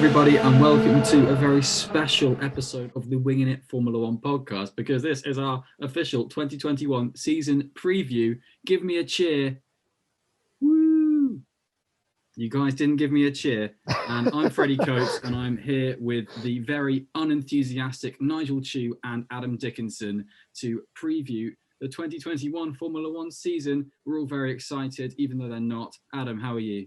everybody, and welcome to a very special episode of the Winging It Formula One podcast, because this is our official 2021 season preview. Give me a cheer. Woo! You guys didn't give me a cheer. And I'm Freddie Coates, and I'm here with the very unenthusiastic Nigel Chu and Adam Dickinson to preview the 2021 Formula One season. We're all very excited, even though they're not. Adam, how are you?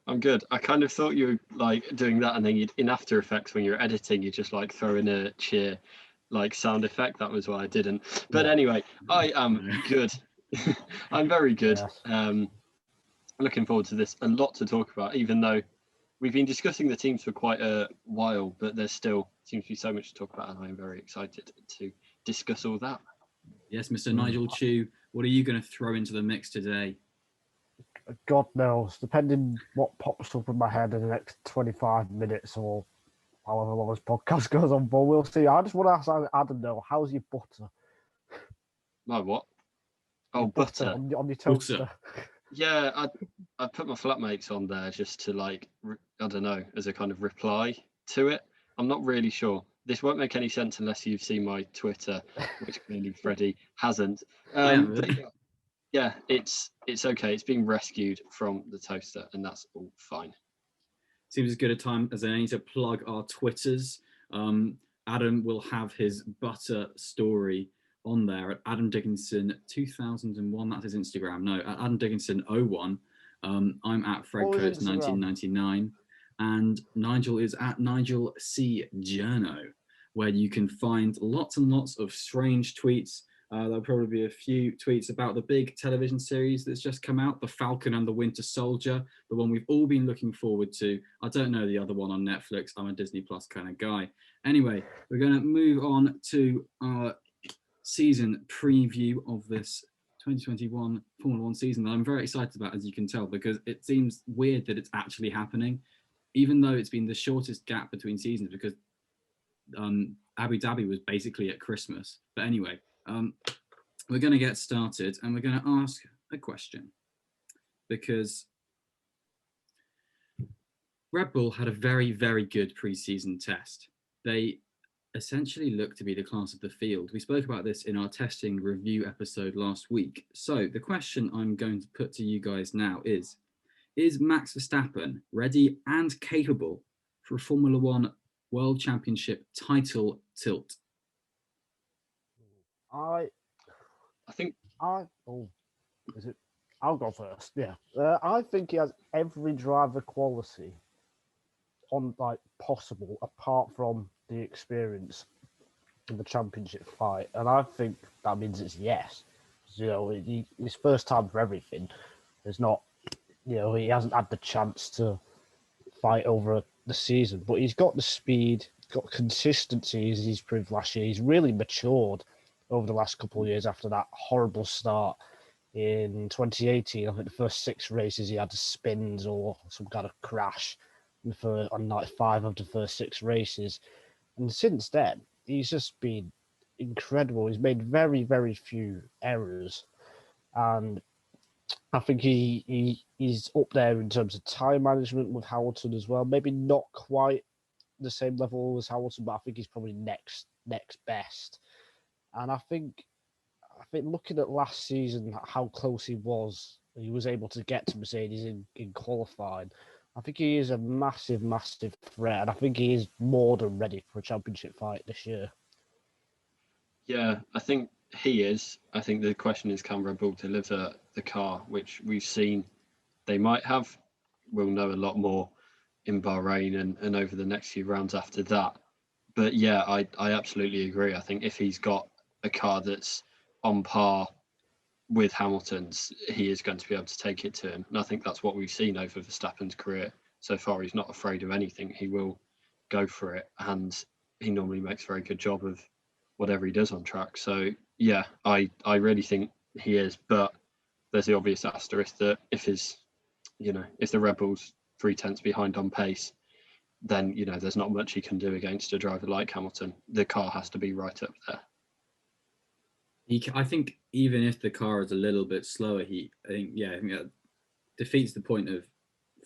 I'm good. I kind of thought you were like doing that, and then you'd in After Effects when you're editing, you just like throw in a cheer like sound effect. That was why I didn't. But anyway, I am good. I'm very good. Looking forward to this. A lot to talk about, even though we've been discussing the teams for quite a while, but there still seems to be so much to talk about, and I'm very excited to discuss all that. Yes, Mr. Nigel Chu, what are you going to throw into the mix today? God knows, depending what pops up in my head in the next 25 minutes or however long this podcast goes on, but we'll see. I just want to ask Adam, though, how's your butter? My what? Oh, your butter. On your toaster. Butter. Yeah, I put my flatmates on there just to like, I don't know, as a kind of reply to it. I'm not really sure. This won't make any sense unless you've seen my Twitter, which clearly Freddie hasn't. Yeah, it's okay. It's being rescued from the toaster, and that's all fine. Seems as good a time as any to plug our Twitters. Adam will have his butter story on there at Adam Dickinson 2001. That's his Instagram. No, at Adam Dickinson 01. I'm at Fred Coates 1999, and Nigel is at Nigel C Journo, where you can find lots and lots of strange tweets. There'll probably be a few tweets about the big television series that's just come out, The Falcon and the Winter Soldier, the one we've all been looking forward to. I don't know the other one on Netflix. I'm a Disney Plus kind of guy. Anyway, we're going to move on to our season preview of this 2021 Formula One season that I'm very excited about, as you can tell, because it seems weird that it's actually happening, even though it's been the shortest gap between seasons, because Abu Dhabi was basically at Christmas. But anyway, we're going to get started, and we're going to ask a question, because Red Bull had a very, very good pre-season test. They essentially look to be the class of the field. We spoke about this in our testing review episode last week. So the question I'm going to put to you guys now is Max Verstappen ready and capable for a Formula One World Championship title tilt? I'll go first. Yeah, I think he has every driver quality on possible, apart from the experience in the championship fight, and I think that means it's yes. You know, his first time for everything. There's not, he hasn't had the chance to fight over the season, but he's got the speed, got consistency as he's proved last year. He's really matured over the last couple of years after that horrible start in 2018. I think the first 6 races he had spins or some kind of crash on like 5 of the first 6 races. And since then, he's just been incredible. He's made very, very few errors. And I think he's up there in terms of time management with Hamilton as well. Maybe not quite the same level as Hamilton, but I think he's probably next best. And I think looking at last season, how close he was able to get to Mercedes in qualifying. I think he is a massive, massive threat, and I think he is more than ready for a championship fight this year. Yeah, I think he is. I think the question is, can Red Bull deliver the car, which we've seen they might have. We'll know a lot more in Bahrain and over the next few rounds after that. But yeah, I absolutely agree. I think if he's got a car that's on par with Hamilton's, he is going to be able to take it to him. And I think that's what we've seen over Verstappen's career so far. He's not afraid of anything. He will go for it. And he normally makes a very good job of whatever he does on track. So yeah, I really think he is. But there's the obvious asterisk that if the Red Bull's 3/10 behind on pace, then, there's not much he can do against a driver like Hamilton. The car has to be right up there. I think even if the car is a little bit slower, I think that defeats the point of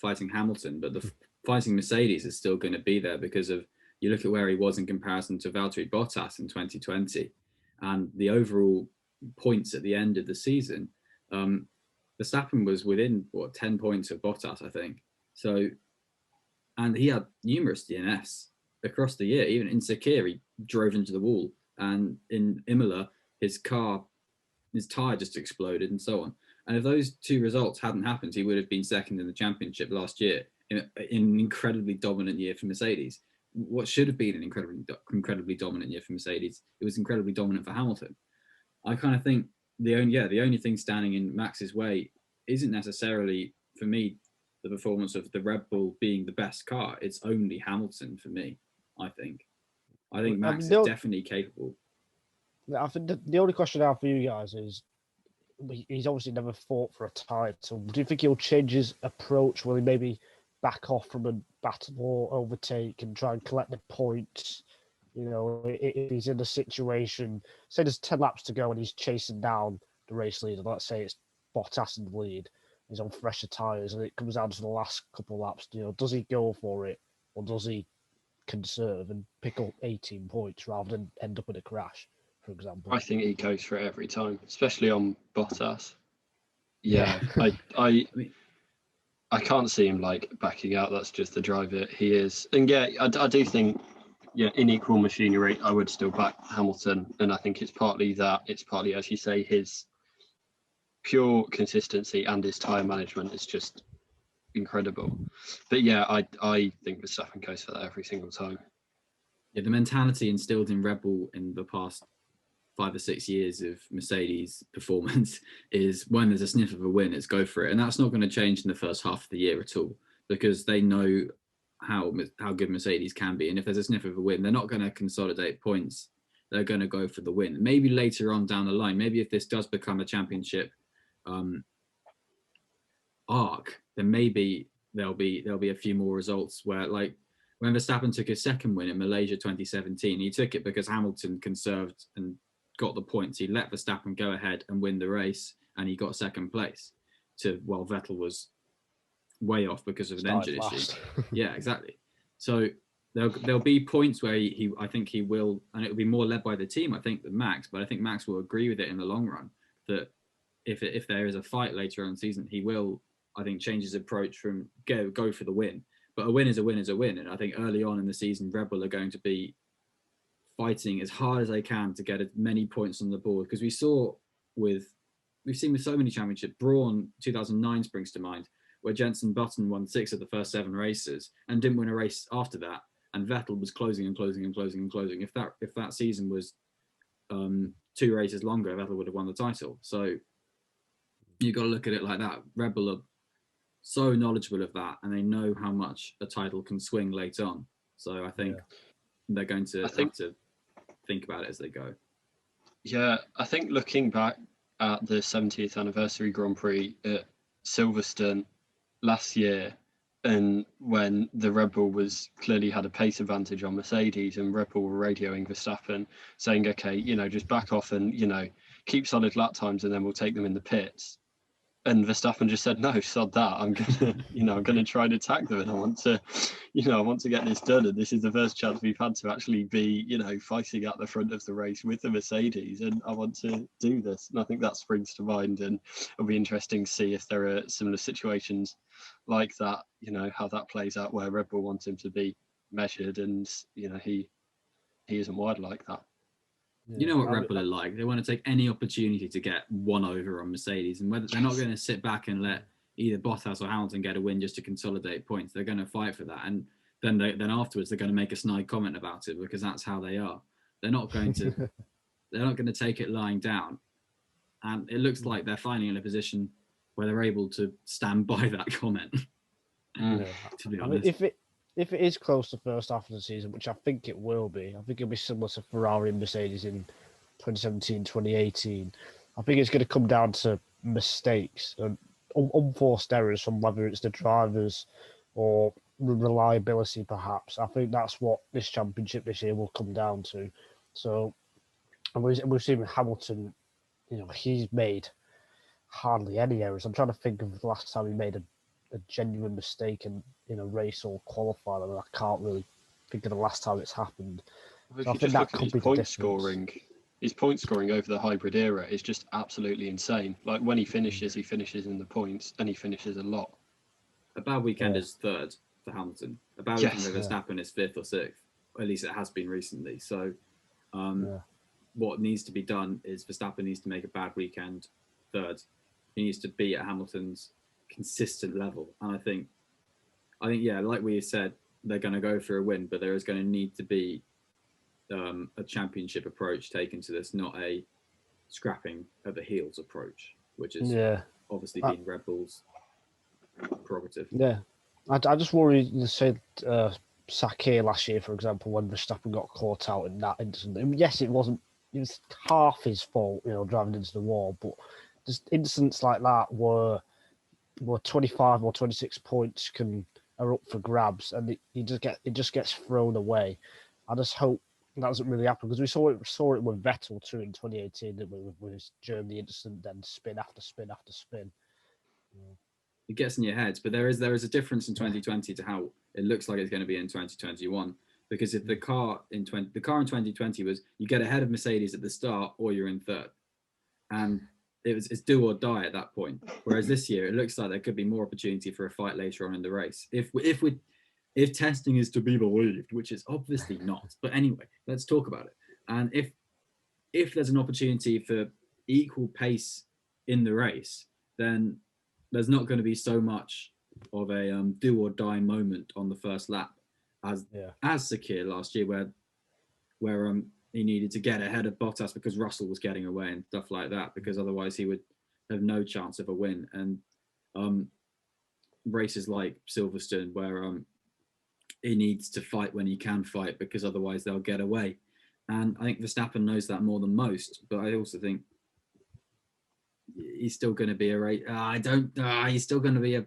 fighting Hamilton. But the fighting Mercedes is still going to be there because of, you look at where he was in comparison to Valtteri Bottas in 2020 and the overall points at the end of the season. Verstappen was within 10 points of Bottas, I think. So, and he had numerous DNFs across the year. Even in Sakir, he drove into the wall, and in Imola, his tire just exploded, and so on. And if those two results hadn't happened, he would have been second in the championship last year in an incredibly dominant year for Mercedes. What should have been an incredibly dominant year for Mercedes, it was incredibly dominant for Hamilton. I kind of think the only thing standing in Max's way isn't necessarily, for me, the performance of the Red Bull being the best car. It's only Hamilton for me, I think. I think Max is definitely capable. I think the only question I have for you guys is, he's obviously never fought for a title. Do you think he'll change his approach? Will he maybe back off from a battle or overtake and try and collect the points? You know, if he's in a situation, say there's 10 laps to go and he's chasing down the race leader, let's say it's Bottas in the lead, he's on fresher tyres and it comes down to the last couple of laps, you know, does he go for it or does he conserve and pick up 18 points rather than end up in a crash, for example? I think he goes for it every time, especially on Bottas. Yeah. I can't see him like backing out. That's just the driver he is. And yeah, I do think, in equal machinery, I would still back Hamilton. And I think it's partly that. It's partly, as you say, his pure consistency and his tyre management is just incredible. But yeah, I think Verstappen goes for that every single time. Yeah, the mentality instilled in Red Bull in the past 5 or 6 years of Mercedes performance is when there's a sniff of a win, it's go for it. And that's not going to change in the first half of the year at all, because they know how good Mercedes can be. And if there's a sniff of a win, they're not going to consolidate points. They're going to go for the win. Maybe later on down the line, maybe if this does become a championship arc, then maybe there'll be a few more results where, like when Verstappen took his second win in Malaysia 2017, he took it because Hamilton conserved and got the points. He let Verstappen go ahead and win the race, and he got second place while Vettel was way off because of an engine issue. Yeah, exactly. So there'll be points where I think he will, and it'll be more led by the team, I think, than Max. But I think Max will agree with it in the long run, that if there is a fight later on in the season, he will, I think, change his approach from go for the win. But a win is a win is a win. And I think early on in the season, Red Bull are going to be fighting as hard as they can to get as many points on the board. Because we've seen with so many championships, Brawn 2009 springs to mind, where Jenson Button won 6 of the first 7 races and didn't win a race after that. And Vettel was closing and closing and closing and closing. If that season was 2 races longer, Vettel would have won the title. So you've got to look at it like that. Red Bull are so knowledgeable of that, and they know how much a title can swing late on. So I think they're going to have to think about it as they go. Yeah, I think looking back at the 70th anniversary Grand Prix at Silverstone last year, and when the Red Bull clearly had a pace advantage on Mercedes, and Red Bull were radioing Verstappen saying, okay, just back off and, keep solid lap times and then we'll take them in the pits. And Verstappen just said, no, sod that. I'm gonna try and attack them, and I want to get this done. And this is the first chance we've had to actually be, fighting at the front of the race with the Mercedes, and I want to do this. And I think that springs to mind, and it'll be interesting to see if there are similar situations like that. How that plays out, where Red Bull wants him to be measured, and he isn't wide like that. You know what Red Bull are like. They want to take any opportunity to get one over on Mercedes, and whether they're not going to sit back and let either Bottas or Hamilton get a win just to consolidate points. They're going to fight for that, and then afterwards they're going to make a snide comment about it, because that's how they are. They're not going to take it lying down, and it looks like they're finally in a position where they're able to stand by that comment. To be honest. If it is close to the first half of the season, which I think it will be, I think it'll be similar to Ferrari and Mercedes in 2017, 2018. I think it's going to come down to mistakes and unforced errors from whether it's the drivers or reliability, perhaps. I think that's what this championship this year will come down to. So, and we've seen Hamilton, he's made hardly any errors. I'm trying to think of the last time he made a a genuine mistake in a race or qualifier. I mean, I can't really think of the last time it's happened. Well, if So I you think just that look at could his be the point difference. scoring, his point scoring over the hybrid era is just absolutely insane. Like when he finishes in the points, and he finishes a lot. A bad weekend Yeah. is third for Hamilton. A bad Yes. weekend for Verstappen is fifth or sixth. Or at least it has been recently. So, Yeah. what needs to be done is Verstappen needs to make a bad weekend third. He needs to be at Hamilton's consistent level. And I think, yeah, like we said, they're going to go for a win, but there is going to need to be a championship approach taken to this, not a scrapping at the heels approach, which is obviously been Red Bull's prerogative. Yeah. I just worry, you said Sakir last year, for example, when Verstappen got caught out in that incident. I mean, yes, it was half his fault, driving into the wall, but just incidents like that where 25 or 26 points are up for grabs, and it just gets thrown away. I just hope that doesn't really happen, because we saw it with Vettel too in 2018, didn't we, with his Germany incident, then spin after spin after spin. It gets in your head, but there is a difference in 2020 to how it looks like it's going to be in 2021. Because if the car in 2020 was, you get ahead of Mercedes at the start or you're in third, and it's do or die at that point. Whereas this year it looks like there could be more opportunity for a fight later on in the race if testing is to be believed, which is obviously not. But anyway, let's talk about it. And if there's an opportunity for equal pace in the race, then there's not going to be so much of a do or die moment on the first lap as Sakir last year, where he needed to get ahead of Bottas because Russell was getting away and stuff like that, because otherwise he would have no chance of a win. And races like Silverstone, where he needs to fight when he can fight, because otherwise they'll get away. And I think Verstappen knows that more than most, but I also think he's still going to be a race. He's still going to be a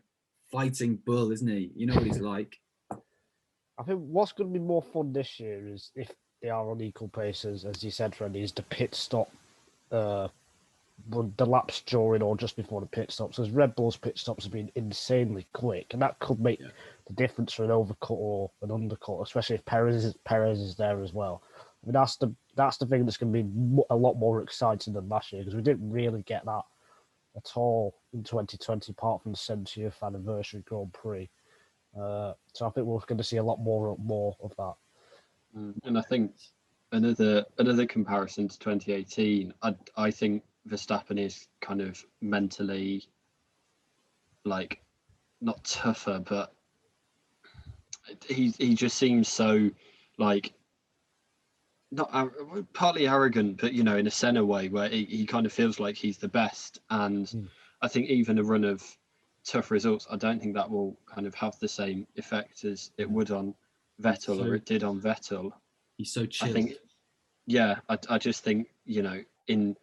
fighting bull, isn't he? You know what he's like. I think what's going to be more fun this year is if they are on equal paces, as you said, Freddie, is the pit stop, the laps during or just before the pit stops. Because Red Bull's pit stops have been insanely quick, and that could make the difference for an overcut or an undercut, especially if Perez is there as well. I mean, that's the thing that's going to be a lot more exciting than last year, because we didn't really get that at all in 2020, apart from the 70th anniversary Grand Prix. So I think we're going to see a lot more of that. And I think another comparison to 2018, I think Verstappen is kind of mentally, like, not tougher, but he just seems so, like, not partly arrogant, but in a Senna way, where he kind of feels like he's the best. And I think even a run of tough results, I don't think that will kind of have the same effect as it would on Vettel, or it did on Vettel. He's so chill. I think, I just think, in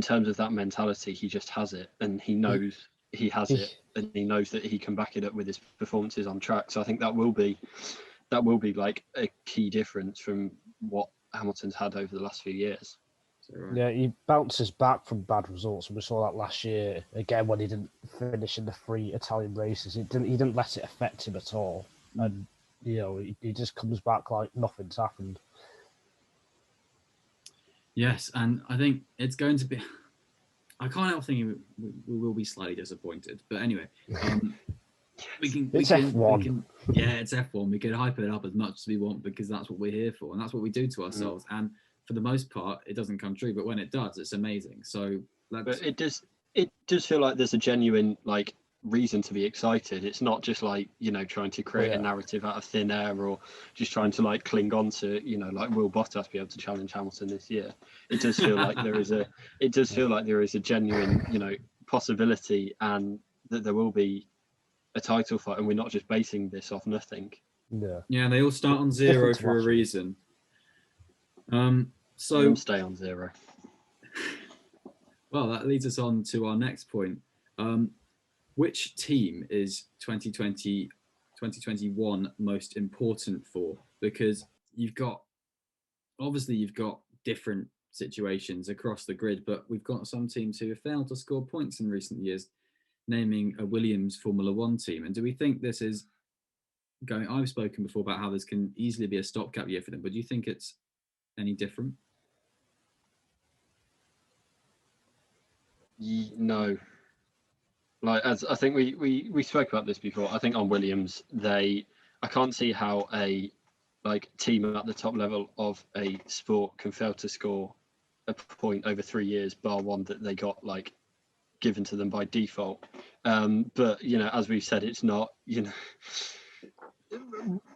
terms of that mentality, he just has it, and he knows he has it, and he knows that he can back it up with his performances on track. So I think that will be like a key difference from what Hamilton's had over the last few years. Yeah, he bounces back from bad results, and we saw that last year again when he didn't finish in the 3 Italian races. He didn't let it affect him at all, and he just comes back like nothing's happened. Yes, and I think it's going to be. I can't help thinking we will be slightly disappointed, but anyway, It's F1. It's F1. We can hype it up as much as we want, because that's what we're here for, and that's what we do to ourselves. And for the most part, it doesn't come true, but when it does, it's amazing. So, but it does feel like there's a genuine reason to be excited. It's not just trying to create a narrative out of thin air, or just trying to cling on to will Bottas be able to challenge Hamilton this year. It does feel like there is a genuine possibility, and that there will be a title fight, and we're not just basing this off nothing. Yeah, they all start on 0 for a reason. So stay on 0. Well, that leads us on to our next point. Which team is 2021 most important for? Because you've got different situations across the grid, but we've got some teams who have failed to score points in recent years. naming a Williams Formula One team. And do we think this is going? I've spoken before about how this can easily be a stopgap year for them, but do you think it's any different? No. Like, as I think we spoke about this before. I think on Williams, I can't see how a team at the top level of a sport can fail to score a point over 3 years, bar one that they got given to them by default. But as we've said, it's not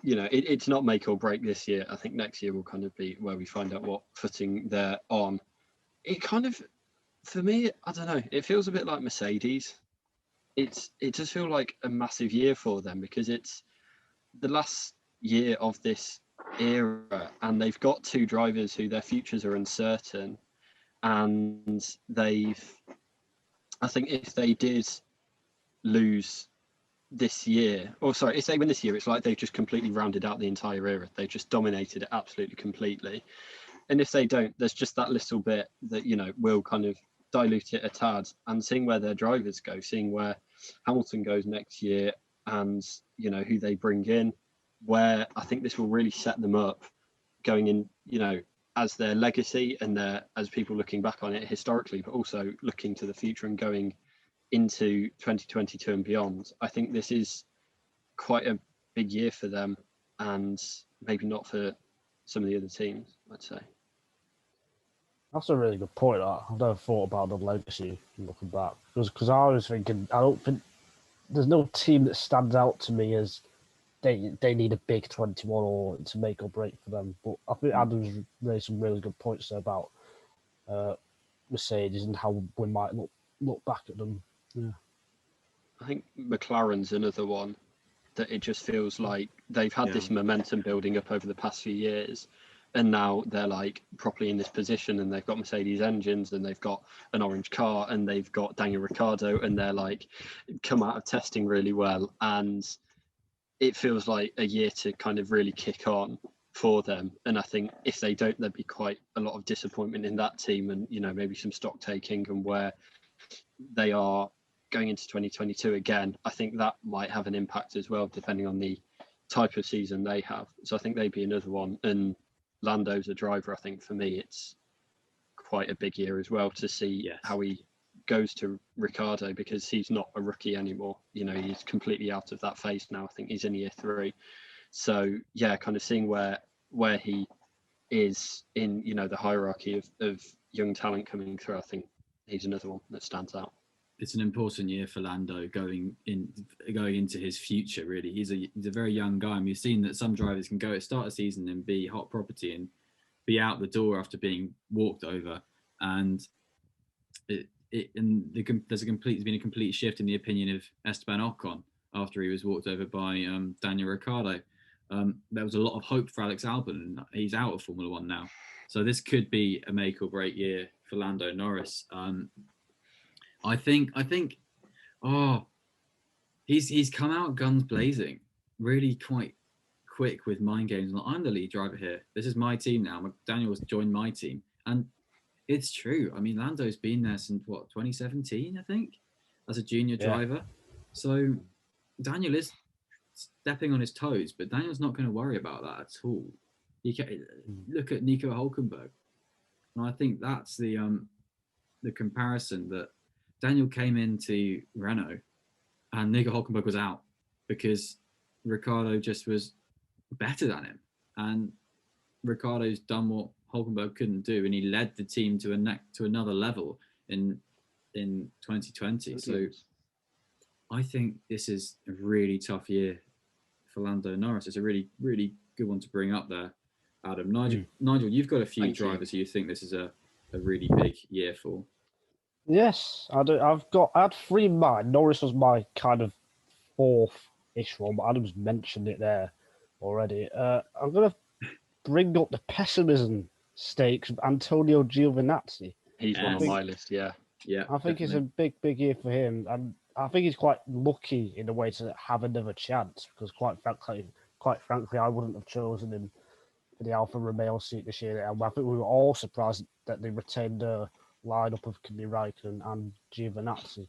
it's not make or break this year. I think next year will kind of be where we find out what footing they're on. It kind of, for me, I don't know. It feels a bit like Mercedes. It does feel like a massive year for them because it's the last year of this era, and they've got two drivers who their futures are uncertain, and I think if they did lose this year, or sorry, if they win this year, it's like they've just completely rounded out the entire era. They've just dominated it absolutely completely. And if they don't, there's just that little bit that will kind of dilute it a tad. And seeing where their drivers go, seeing where Hamilton goes next year, and who they bring in, where I think this will really set them up going in, as their legacy and as people looking back on it historically, but also looking to the future and going into 2022 and beyond. I think this is quite a big year for them, and maybe not for some of the other teams, I'd say. That's a really good point. I've never thought about the legacy looking back because I was thinking I don't think there's no team that stands out to me as they need a big 21 or to make or break for them. But I think Adam's raised some really good points there about Mercedes and how we might look back at them. Yeah, I think McLaren's another one that it just feels like they've had this momentum building up over the past few years, and now they're properly in this position, and they've got Mercedes engines, and they've got an orange car, and they've got Daniel Ricciardo, and they're come out of testing really well, and it feels like a year to kind of really kick on for them. And I think if they don't, there'd be quite a lot of disappointment in that team, and maybe some stock taking, and where they are going into 2022 again, I think that might have an impact as well, depending on the type of season they have. So I think they'd be another one. And Lando's a driver. I think for me, it's quite a big year as well to see how he goes to Ricciardo, because he's not a rookie anymore. He's completely out of that phase now. I think he's in year 3. So yeah, kind of seeing where he is in, the hierarchy of young talent coming through. I think he's another one that stands out. It's an important year for Lando going into his future. Really, he's a very young guy, and we've seen that some drivers can start a season and be hot property and be out the door after being walked over. And there's been a complete shift in the opinion of Esteban Ocon after he was walked over by Daniel Ricciardo. There was a lot of hope for Alex Albon, and he's out of Formula One now. So this could be a make or break year for Lando Norris. I think he's come out guns blazing, really quite quick with mind games. I'm the lead driver here. This is my team now. Daniel's joined my team, and it's true. I mean, Lando's been there since 2017, I think, as a junior driver. So Daniel is stepping on his toes, but Daniel's not going to worry about that at all. You can look at Nico Hülkenberg, and I think that's the comparison, that Daniel came into Renault and Nico Hülkenberg was out because Ricciardo just was better than him, and Ricciardo's done what Hülkenberg couldn't do, and he led the team to another level in 2020. So I think this is a really tough year for Lando Norris. It's a really, really good one to bring up there, Adam. Nigel, you've got a few drivers who you think this is a really big year for. Yes, I do. I had 3 in mind. Norris was my kind of 4th-ish one, but Adam's mentioned it there already. I'm going to bring up the pessimism stakes of Antonio Giovinazzi. He's one on my list, yeah. I think it's a big, big year for him, and I think he's quite lucky in a way to have another chance, because quite frankly, I wouldn't have chosen him for the Alfa Romeo seat this year. And I think we were all surprised that they retained a lineup of Kimi Räikkönen and Giovinazzi.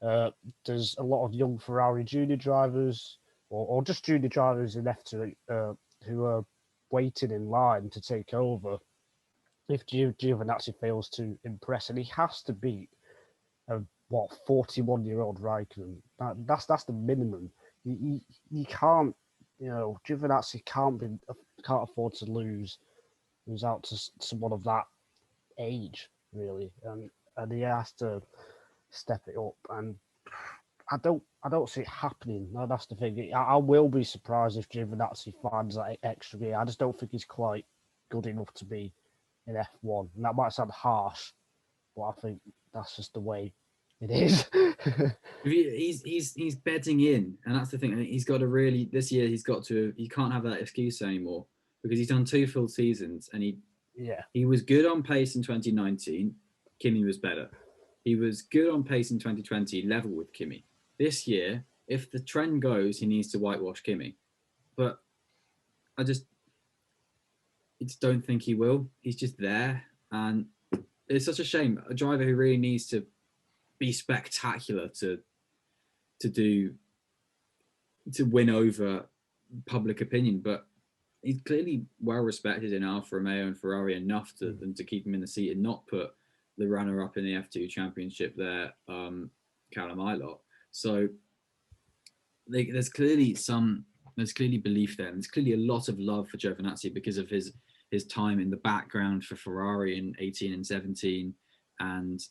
There's a lot of young Ferrari junior drivers, or just junior drivers in F2 who are waiting in line to take over if Giovinazzi fails to impress, and he has to beat a 41-year-old Raikkonen. That's the minimum. You can't, Giovinazzi can't afford to lose out to someone of that age, really, and he has to step it up. And I don't see it happening. No, that's the thing. I will be surprised if Giovinazzi finds that extra gear. I just don't think he's quite good enough to be in F1. And that might sound harsh, but I think that's just the way it is. He's betting in, and that's the thing. He's got to really this year. He can't have that excuse anymore because he's done 2 full seasons, and he was good on pace in 2019. Kimi was better. He was good on pace in 2020, level with Kimi. This year, if the trend goes, he needs to whitewash Kimi. But I just don't think he will. He's just there. And it's such a shame. A driver who really needs to be spectacular to win over public opinion. But he's clearly well respected in Alfa Romeo and Ferrari enough to keep him in the seat and not put the runner-up in the F2 Championship there, Callum Ilott. So there's clearly belief there, and there's clearly a lot of love for Giovinazzi because of his time in the background for Ferrari in 18 and 17, and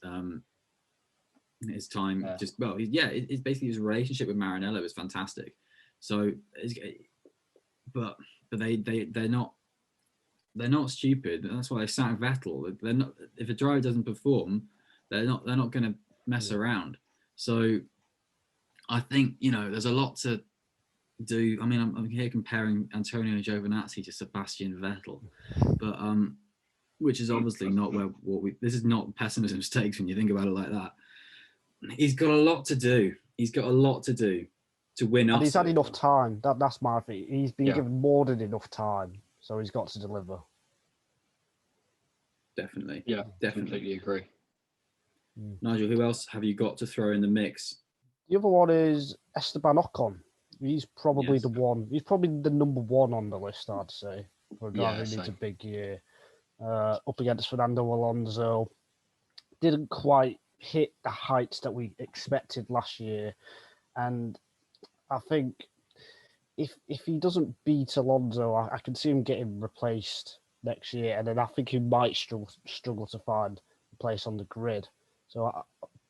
his time it's basically his relationship with Maranello is fantastic. So, but they're not stupid. That's why they sacked Vettel. They're not. If a driver doesn't perform, they're not going to mess around. So, I think there's a lot to do. I mean, I'm here comparing Antonio Giovinazzi to Sebastian Vettel, but which is obviously not this is not pessimism stakes when you think about it like that. He's got a lot to do. He's got a lot to do to win. And he's had enough time. That's my thing. He's been given more than enough time, so he's got to deliver. Definitely. Yeah, definitely agree. Nigel, who else have you got to throw in the mix? The other one is Esteban Ocon. He's probably the one. He's probably the number one on the list, I'd say, for a driver who needs a big year. Up against Fernando Alonso, didn't quite hit the heights that we expected last year, and I think if he doesn't beat Alonso, I can see him getting replaced next year, and then I think he might struggle to find a place on the grid. So,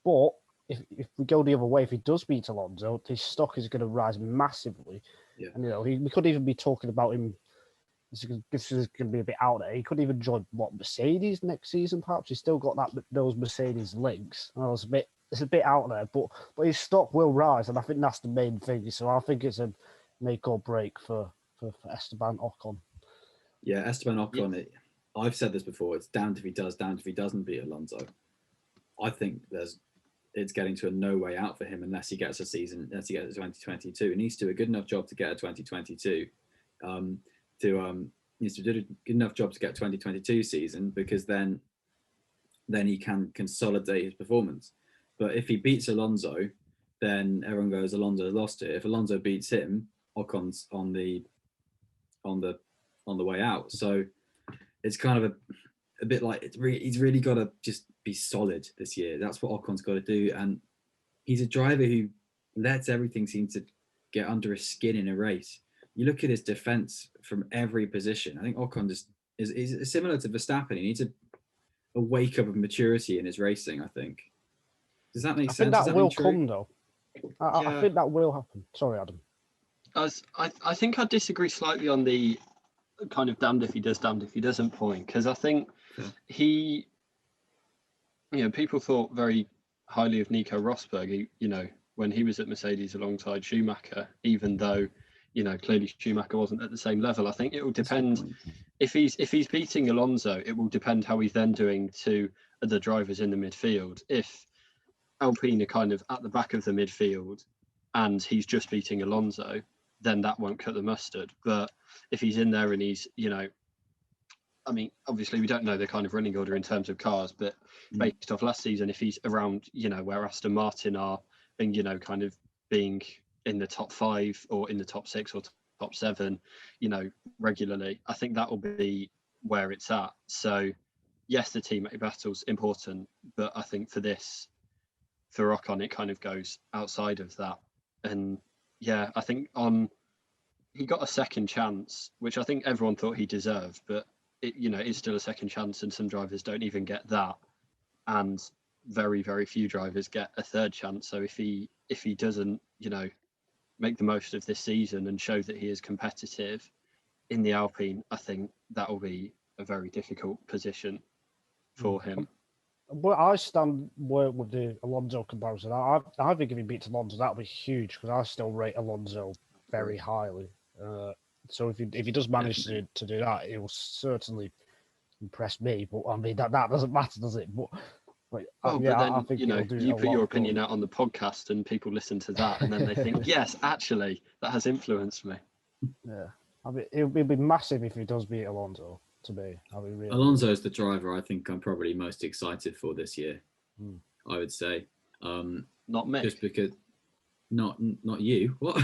but if we go the other way, if he does beat Alonso, his stock is going to rise massively. Yeah. And we could even be talking about him. This is going to be a bit out there. He could even join Mercedes next season. Perhaps he's still got those Mercedes links. It's a bit out there, but his stock will rise, and I think that's the main thing. So I think it's a make or break for Esteban Ocon. Yeah, Esteban Ocon. I've said this before. It's damned if he does, damned if he doesn't beat Alonso. I think it's getting to a no way out for him unless he gets a season, unless he gets a 2022. He needs to do a good enough job to get a 2022. Needs to do a good enough job to get a 2022 season, because then he can consolidate his performance. But if he beats Alonso, then everyone goes, Alonso lost it. If Alonso beats him, Ocon's on the way out. So it's kind of a bit like he's really got to just be solid this year. That's what Ocon's got to do. And he's a driver who lets everything seem to get under his skin in a race. You look at his defense from every position. I think Ocon is similar to Verstappen. He needs a wake up of maturity in his racing, I think. Does that make sense? I think that will come, though. I think that will happen. Sorry, Adam. I think I disagree slightly on the kind of damned if he does, damned if he doesn't point, because I think he, people thought very highly of Nico Rosberg, when he was at Mercedes alongside Schumacher, even though, clearly Schumacher wasn't at the same level. I think it will depend if he's beating Alonso, it will depend how he's then doing to other drivers in the midfield. If Alpine are kind of at the back of the midfield and he's just beating Alonso, then that won't cut the mustard. But if he's in there and he's, obviously we don't know the kind of running order in terms of cars, but based off last season, if he's around, where Aston Martin are and kind of being in the top 5 or in the top 6 or top 7, regularly. I think that will be where it's at. So yes, the teammate battle's important, but I think for Ocon, it kind of goes outside of that. And yeah, I think he got a second chance, which I think everyone thought he deserved, but it's still a second chance, and some drivers don't even get that, and very, very few drivers get a third chance. So if he doesn't, make the most of this season and show that he is competitive in the Alpine, I think that will be a very difficult position for him. But I stand with the Alonso comparison. I think if he beats Alonso, that would be huge, because I still rate Alonso very highly. So if he does manage to do that, it will certainly impress me. But I mean that doesn't matter, does it? But but then, I think you put your opinion out on the podcast and people listen to that, and then they think, yes, actually, that has influenced me. Yeah, I mean, it'll be massive if he does beat Alonso. To me, really. Alonso is the driver I think I'm probably most excited for this year. I would say, not Mick, just because not you. What?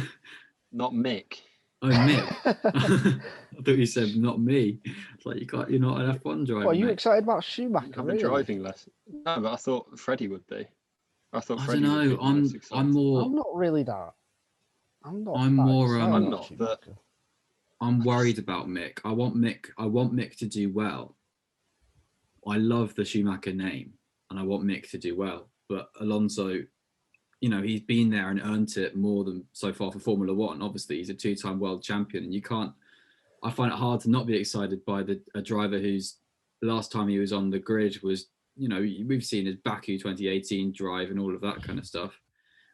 Not Mick. Oh, Mick. I thought you said not me. It's like you're not an F1 driver. Are you mate. excited about Schumacher? Have a driving lesson? No, but I thought Freddie would be. I don't know. I'm more. I'm not really that. I'm not. I'm more. I'm not. But I'm worried about Mick. I want Mick to do well. I love the Schumacher name, and I want Mick to do well. But Alonso, he's been there and earned it more than so far for Formula One. Obviously, he's a 2-time world champion, and you can't. I find it hard to not be excited by a driver whose last time he was on the grid was, we've seen his Baku 2018 drive and all of that kind of stuff,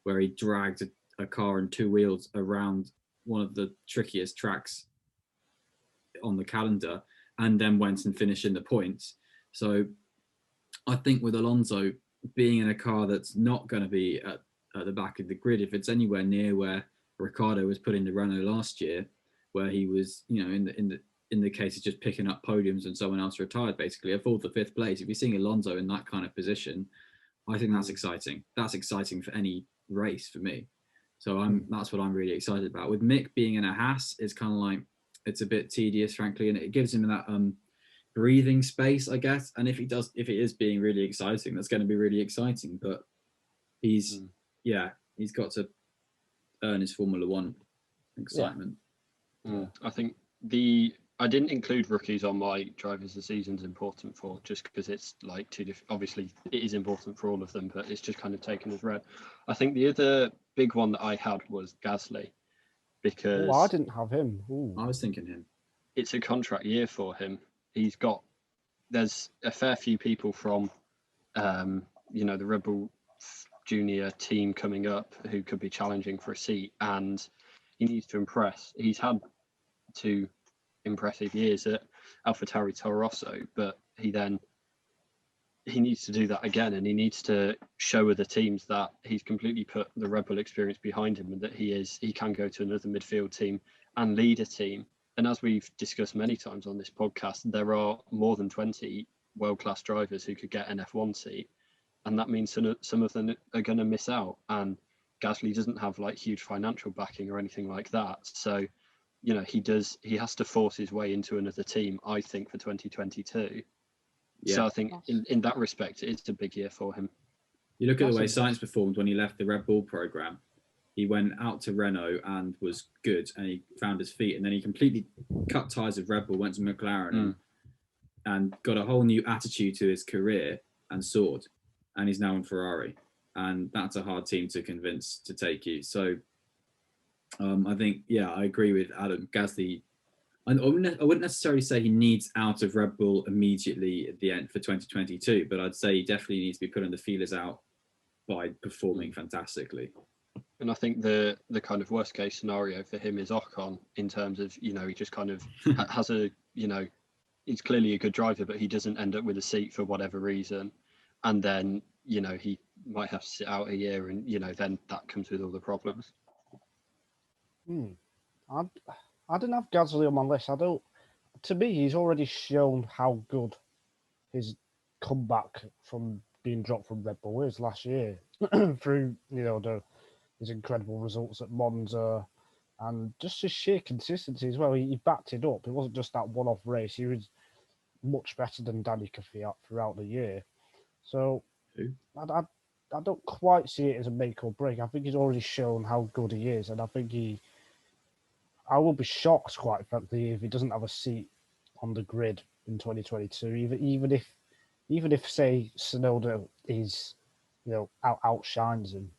where he dragged a car and 2 wheels around one of the trickiest tracks on the calendar, and then went and finished in the points. So I think with Alonso being in a car that's not going to be at the back of the grid, if it's anywhere near where Ricciardo was put into Renault last year, where he was, in the case of just picking up podiums and someone else retired, basically a 4th or 5th place. If you're seeing Alonso in that kind of position, I think that's exciting. That's exciting for any race for me. So that's what I'm really excited about. With Mick being in a Haas, it's kind of like, it's a bit tedious, frankly, and it gives him that breathing space, I guess. And if it is being really exciting, that's going to be really exciting. But he's got to earn his Formula One excitement. Yeah. I think I didn't include rookies on my drivers the season's important for, just because it's like too different. Obviously, it is important for all of them, but it's just kind of taken as read. I think the other big one that I had was Gasly, because I didn't have him. I was thinking him. It's a contract year for him. There's a fair few people from, the Red Bull Junior team coming up who could be challenging for a seat, and he needs to impress. He's had 2 impressive years at AlphaTauri Toro Rosso, but he needs to do that again, and he needs to show other teams that he's completely put the Red Bull experience behind him, and that he can go to another midfield team and lead a team. And as we've discussed many times on this podcast, there are more than 20 world-class drivers who could get an F1 seat, and that means some of them are going to miss out. And Gasly doesn't have like huge financial backing or anything like that, so he has to force his way into another team, I think, for 2022. Yeah. So I think in that respect, it's a big year for him. You look at the way Sainz performed when he left the Red Bull program. He went out to Renault and was good, and he found his feet, and then he completely cut ties with Red Bull, went to McLaren, and got a whole new attitude to his career and soared. And he's now in Ferrari, and that's a hard team to convince to take you. So I think, I agree with Adam. Gasly, I wouldn't necessarily say he needs out of Red Bull immediately at the end for 2022, but I'd say he definitely needs to be putting the feelers out by performing fantastically. And I think the kind of worst case scenario for him is Ocon, in terms of, he just kind of has he's clearly a good driver, but he doesn't end up with a seat for whatever reason. And then, he might have to sit out a year, and, then that comes with all the problems. I didn't have Gasly on my list. To me, he's already shown how good his comeback from being dropped from Red Bull is last year through, the his incredible results at Monza, and just his sheer consistency as well. He backed it up. It wasn't just that one-off race. He was much better than Danny Kvyat throughout the year. So I don't quite see it as a make or break. I think he's already shown how good he is, and I think I will be shocked, quite frankly, if he doesn't have a seat on the grid in 2022. Even if say Tsunoda is, outshines him.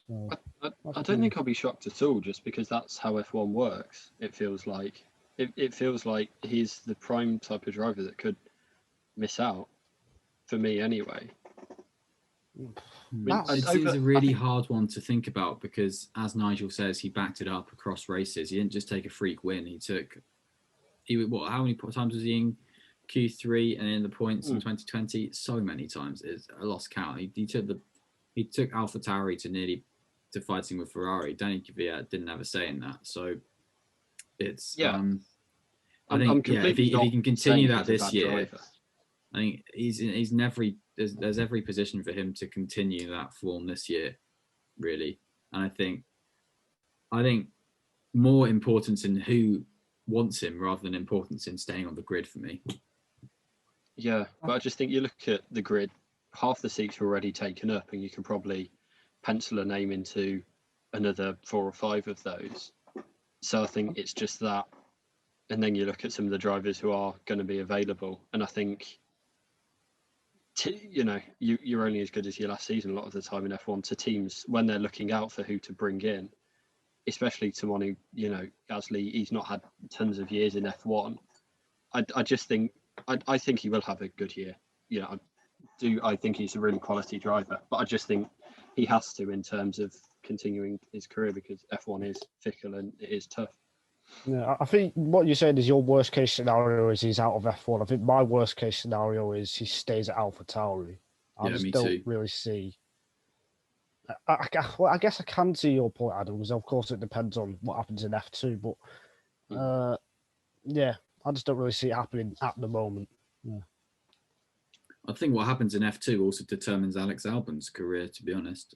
So, I don't think I'll be shocked at all, just because that's how F1 works. It feels like he's the prime type of driver that could miss out, for me anyway. It seems a really hard one to think about because, as Nigel says, he backed it up across races. He didn't just take a freak win. How many times was he in Q3 and in the points in 2020? So many times. It's a lost count. He took AlphaTauri to fighting with Ferrari. Danny Kvyat didn't have a say in that. So it's I think if he can continue that this year, driver. I think there's every position for him to continue that form this year, really. And I think more importance in who wants him rather than importance in staying on the grid for me. Yeah, but I just think you look at the grid, half the seats are already taken up, and you can probably pencil a name into another 4 or 5 of those. So I think it's just that. And then you look at some of the drivers who are going to be available, and I think, you're only as good as your last season a lot of the time in F1 to teams when they're looking out for who to bring in, especially someone who, Gasly, he's not had tons of years in F1. I just think, I think he will have a good year. I think he's a really quality driver, but I just think he has to in terms of continuing his career because F1 is fickle and it is tough. Yeah, I think what you said is your worst case scenario is he's out of F1. I think my worst case scenario is he stays at AlphaTauri. I just don't really see. I guess I can see your point, Adam, because of course it depends on what happens in F2. But I just don't really see it happening at the moment. Yeah. I think what happens in F2 also determines Alex Albon's career, to be honest.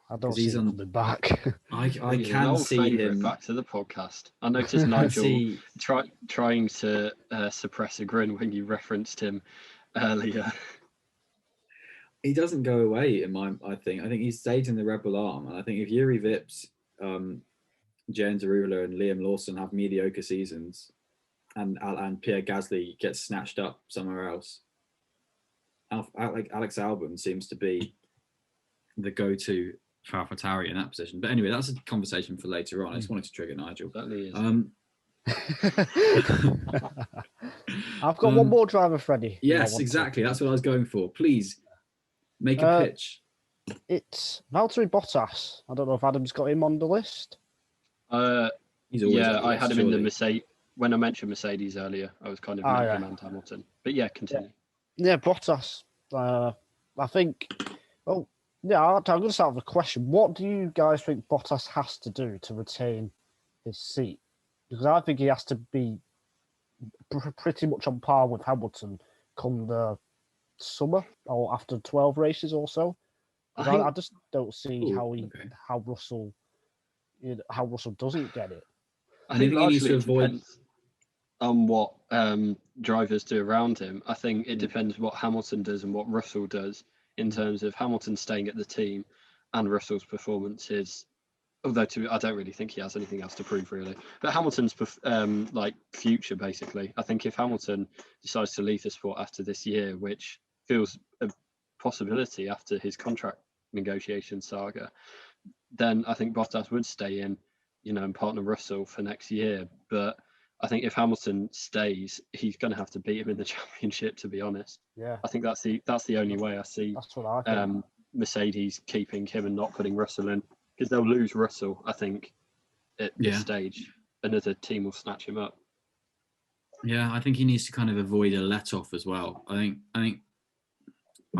I don't see him coming back. I can see him back to the podcast. I noticed Nigel trying to suppress a grin when you referenced him earlier. He doesn't go away I think he stays in the Rebel Arm, and I think if Yuri Vips, James Arula and Liam Lawson have mediocre seasons, and Pierre Gasly gets snatched up somewhere else, Alex Albon seems to be the go-to for AlphaTauri in that position. But anyway, that's a conversation for later on. I just wanted to trigger Nigel. I've got one more driver, Freddie. Yes, exactly. That's what I was going for. Please make a pitch. It's Valtteri Bottas. I don't know if Adam's got him on the list. He's always I had him in the Mercedes. When I mentioned Mercedes earlier, I was kind of linking him and Hamilton. But yeah, continue. Yeah, Bottas. I think. Well, yeah, I'm going to start with a question. What do you guys think Bottas has to do to retain his seat? Because I think he has to be pretty much on par with Hamilton come the summer or after 12 races or so. I just don't see how Russell doesn't get it. I think largely it depends on what drivers do around him. I think it depends what Hamilton does and what Russell does in terms of Hamilton staying at the team and Russell's performances. Although I don't really think he has anything else to prove, really. But Hamilton's future, basically. I think if Hamilton decides to leave the sport after this year, which feels a possibility after his contract negotiation saga, then I think Bottas would stay in, and partner Russell for next year. But I think if Hamilton stays, he's going to have to beat him in the championship, to be honest. Yeah. I think that's the only way I see. That's what I think. Mercedes keeping him and not putting Russell in, because they'll lose Russell, I think, at this stage. Another team will snatch him up. Yeah, I think he needs to kind of avoid a let-off as well. I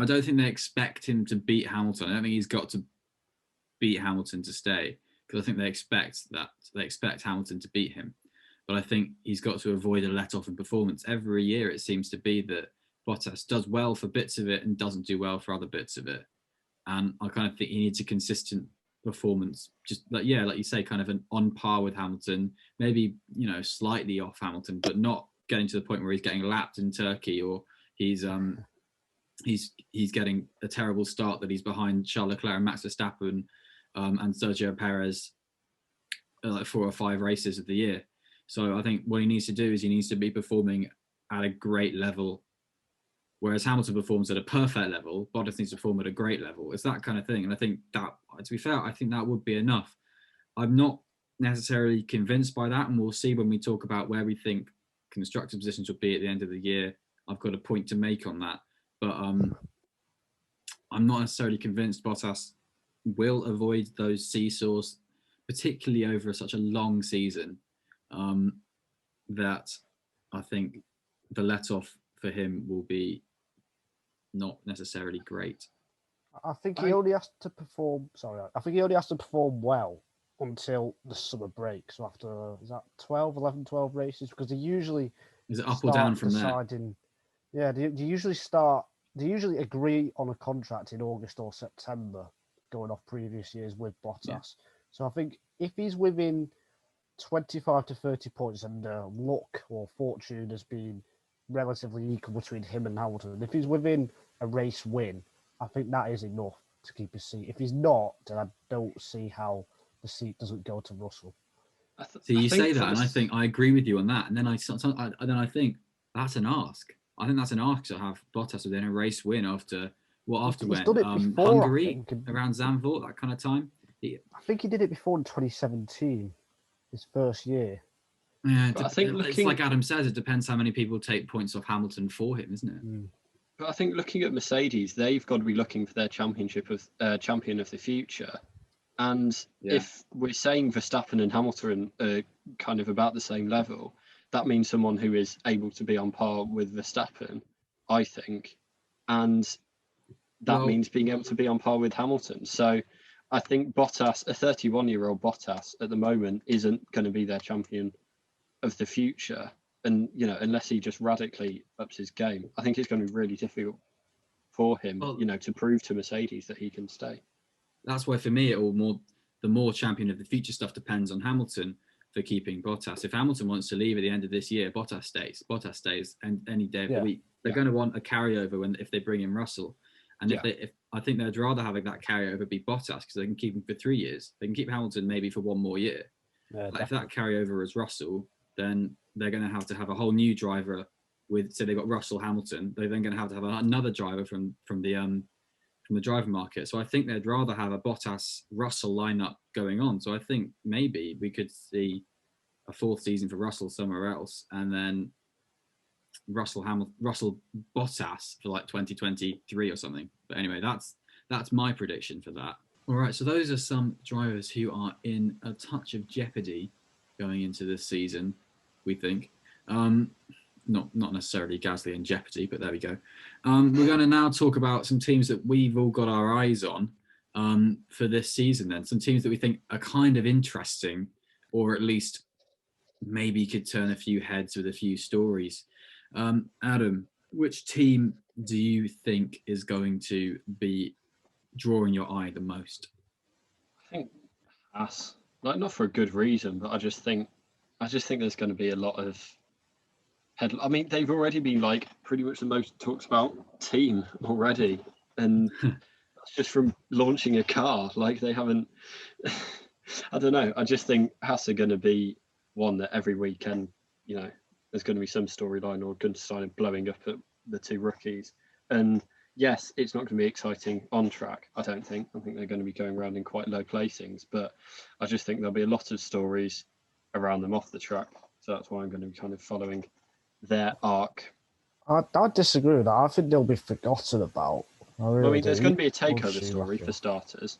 don't think they expect him to beat Hamilton. I don't think he's got to beat Hamilton to stay, because I think they expect Hamilton to beat him. But I think he's got to avoid a let-off in performance. Every year it seems to be that Bottas does well for bits of it and doesn't do well for other bits of it. And I kind of think he needs a consistent performance, just like you say, kind of an on par with Hamilton, maybe slightly off Hamilton, but not getting to the point where he's getting lapped in Turkey, or he's getting a terrible start that he's behind Charles Leclerc and Max Verstappen and Sergio Perez like 4 or 5 races of the year. So I think what he needs to do is he needs to be performing at a great level. Whereas Hamilton performs at a perfect level, Bottas needs to perform at a great level. It's that kind of thing. And I think that, to be fair, I think that would be enough. I'm not necessarily convinced by that, and we'll see when we talk about where we think constructor positions will be at the end of the year. I've got a point to make on that. But I'm not necessarily convinced Bottas will avoid those seesaws, particularly over such a long season, that I think the let-off for him will be not necessarily great. I think he only has to perform. I think he only has to perform well until the summer break. So after, is that 12 races? Because they usually is it up or down from deciding, there? Yeah, they usually agree on a contract in August or September, going off previous years with Bottas. Yeah. So I think if he's within 25 to 30 points and luck or fortune has been relatively equal between him and Hamilton, if he's within a race win, I think that is enough to keep his seat. If he's not, then I don't see how the seat doesn't go to Russell. So you say that, and I think I agree with you on that. And then I think that's an ask. I think that's an ask to have Bottas within a race win after when? Hungary, around Zandvoort, that kind of time. I think he did it before in 2017, his first year. Yeah, I think it's like Adam says, it depends how many people take points off Hamilton for him, isn't it? Mm. But I think looking at Mercedes, they've got to be looking for their champion of the future. And if we're saying Verstappen and Hamilton are kind of about the same level, that means someone who is able to be on par with Verstappen, I think. And that means being able to be on par with Hamilton. So I think Bottas, a 31-year-old Bottas at the moment, isn't going to be their champion of the future. And, unless he just radically ups his game, I think it's going to be really difficult for him, to prove to Mercedes that he can stay. That's why for me, the more champion of the future stuff depends on Hamilton for keeping Bottas. If Hamilton wants to leave at the end of this year, Bottas stays, and any day of the week. They're going to want a carryover if they bring in Russell. And if I think they'd rather have that carryover be Bottas, because they can keep him for 3 years. They can keep Hamilton maybe for 1 more year. Yeah, if that carryover is Russell, then they're going to have a whole new driver so they've got Russell, Hamilton. They're then going to have another driver from the driver market. So I think they'd rather have a Bottas-Russell lineup going on. So I think maybe we could see a 4th season for Russell somewhere else, and then Russell Bottas for like 2023 or something. But anyway, that's my prediction for that. All right, so those are some drivers who are in a touch of jeopardy going into this season, we think. Not necessarily Gasly in jeopardy, but there we go. We're going to now talk about some teams that we've all got our eyes on for this season then. Some teams that we think are kind of interesting, or at least maybe could turn a few heads with a few stories. Adam, which team do you think is going to be drawing your eye the most? I think Haas. Not for a good reason, but I just think there's going to be a lot of I mean, they've already been pretty much the most talked about team already, and that's just from launching a car. They haven't. I don't know. I just think Haas are going to be one that every weekend, there's going to be some storyline or going to start blowing up at the 2 rookies. And yes, it's not going to be exciting on track, I don't think. I think they're going to be going around in quite low placings, but I just think there'll be a lot of stories around them off the track. So that's why I'm going to be kind of following their arc. I disagree with that. I think they'll be forgotten about. There's going to be a takeover story for starters,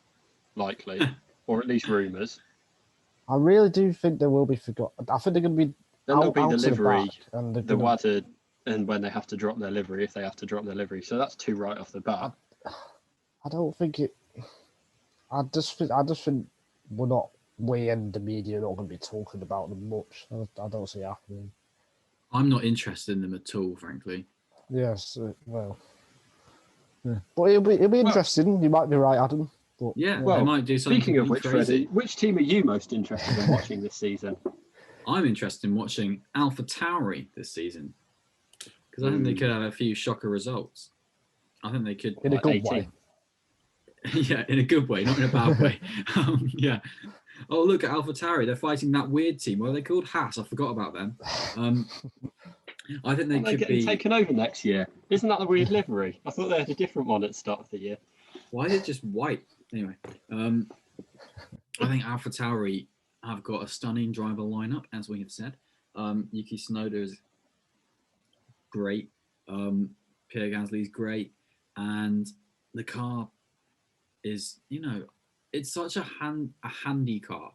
likely, or at least rumours. I really do think they will be forgotten. I think they're going to be. Then there'll be the livery, the WADA, and when they have to drop their livery, if they have to drop their livery. So that's 2 right off the bat. I don't think it. I just think we and the media are not going to be talking about them much. I don't see it happening. I'm not interested in them at all, frankly. Yes, well, yeah. But it'll be interesting. You might be right, Adam. But, Yeah, Well, they might do something speaking of which, crazy. Freddie, which team are you most interested in watching this season? I'm interested in watching Alpha Tauri this season because I think they could have a few shocker results. I think they could, in a good 18. way. yeah, in a good way, not in a bad way. Yeah. Oh, look at Alpha Tauri. They're fighting that weird team. What are they called? Haas. I forgot about them. I think they Aren't they could getting be. taken over next year? Isn't that the weird livery? I thought they had a different one at the start of the year. Why is it just white? Anyway, I think Alpha Tauri have got a stunning driver lineup, as we have said. Yuki Tsunoda is great. Pierre Gasly's great, and the car is, it's such a handy car.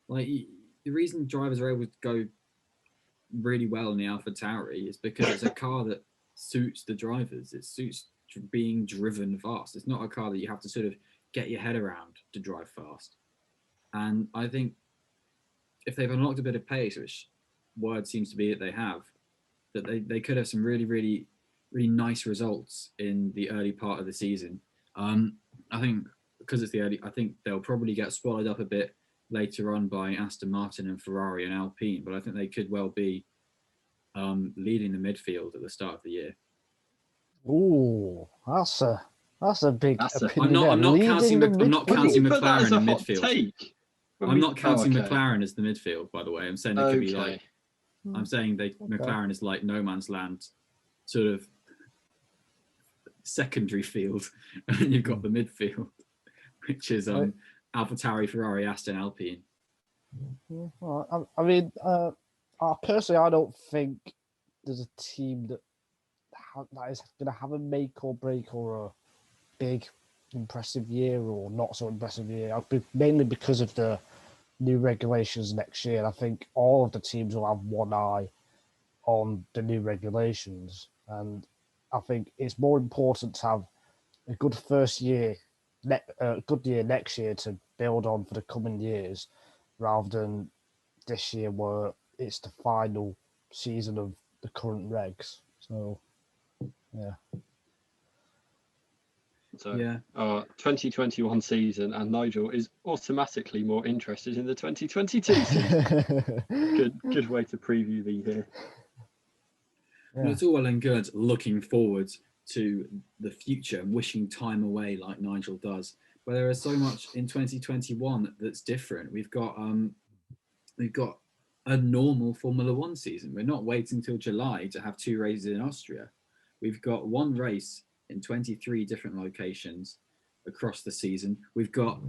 Like the reason drivers are able to go really well in the Alpha Tauri is because it's a car that suits the drivers. It suits being driven fast. It's not a car that you have to sort of get your head around to drive fast. And I think if they've unlocked a bit of pace, which word seems to be that they have, that they could have some really, really, really nice results in the early part of the season. I think because it's the early, I think they'll probably get swallowed up a bit later on by Aston Martin and Ferrari and Alpine, but I think they could well be leading the midfield at the start of the year. Ooh, that's a big opinion. I'm not counting McLaren in the midfield. Take? I'm not counting McLaren as the midfield, by the way. I'm saying they could be like. I'm saying McLaren is like no man's land, sort of secondary field, and you've got the midfield, which is AlphaTauri, Ferrari, Aston, Alpine. I mean, personally, I don't think there's a team that is going to have a make or break or a big impressive year or not so impressive year. Mainly because of the new regulations next year. I think all of the teams will have one eye on the new regulations, and I think it's more important to have a good first year, good year next year to build on for the coming years, rather than this year where it's the final season of the current regs. So, yeah. So, 2021 season, and Nigel is automatically more interested in the 2022 season. Good way to preview the year. Yeah. Well, it's all well and good looking forward to the future and wishing time away like Nigel does, but there is so much in 2021 that's different. We've got a normal Formula One season. We're not waiting till July to have 2 races in Austria. We've got 1 race in 23 different locations across the season. We've got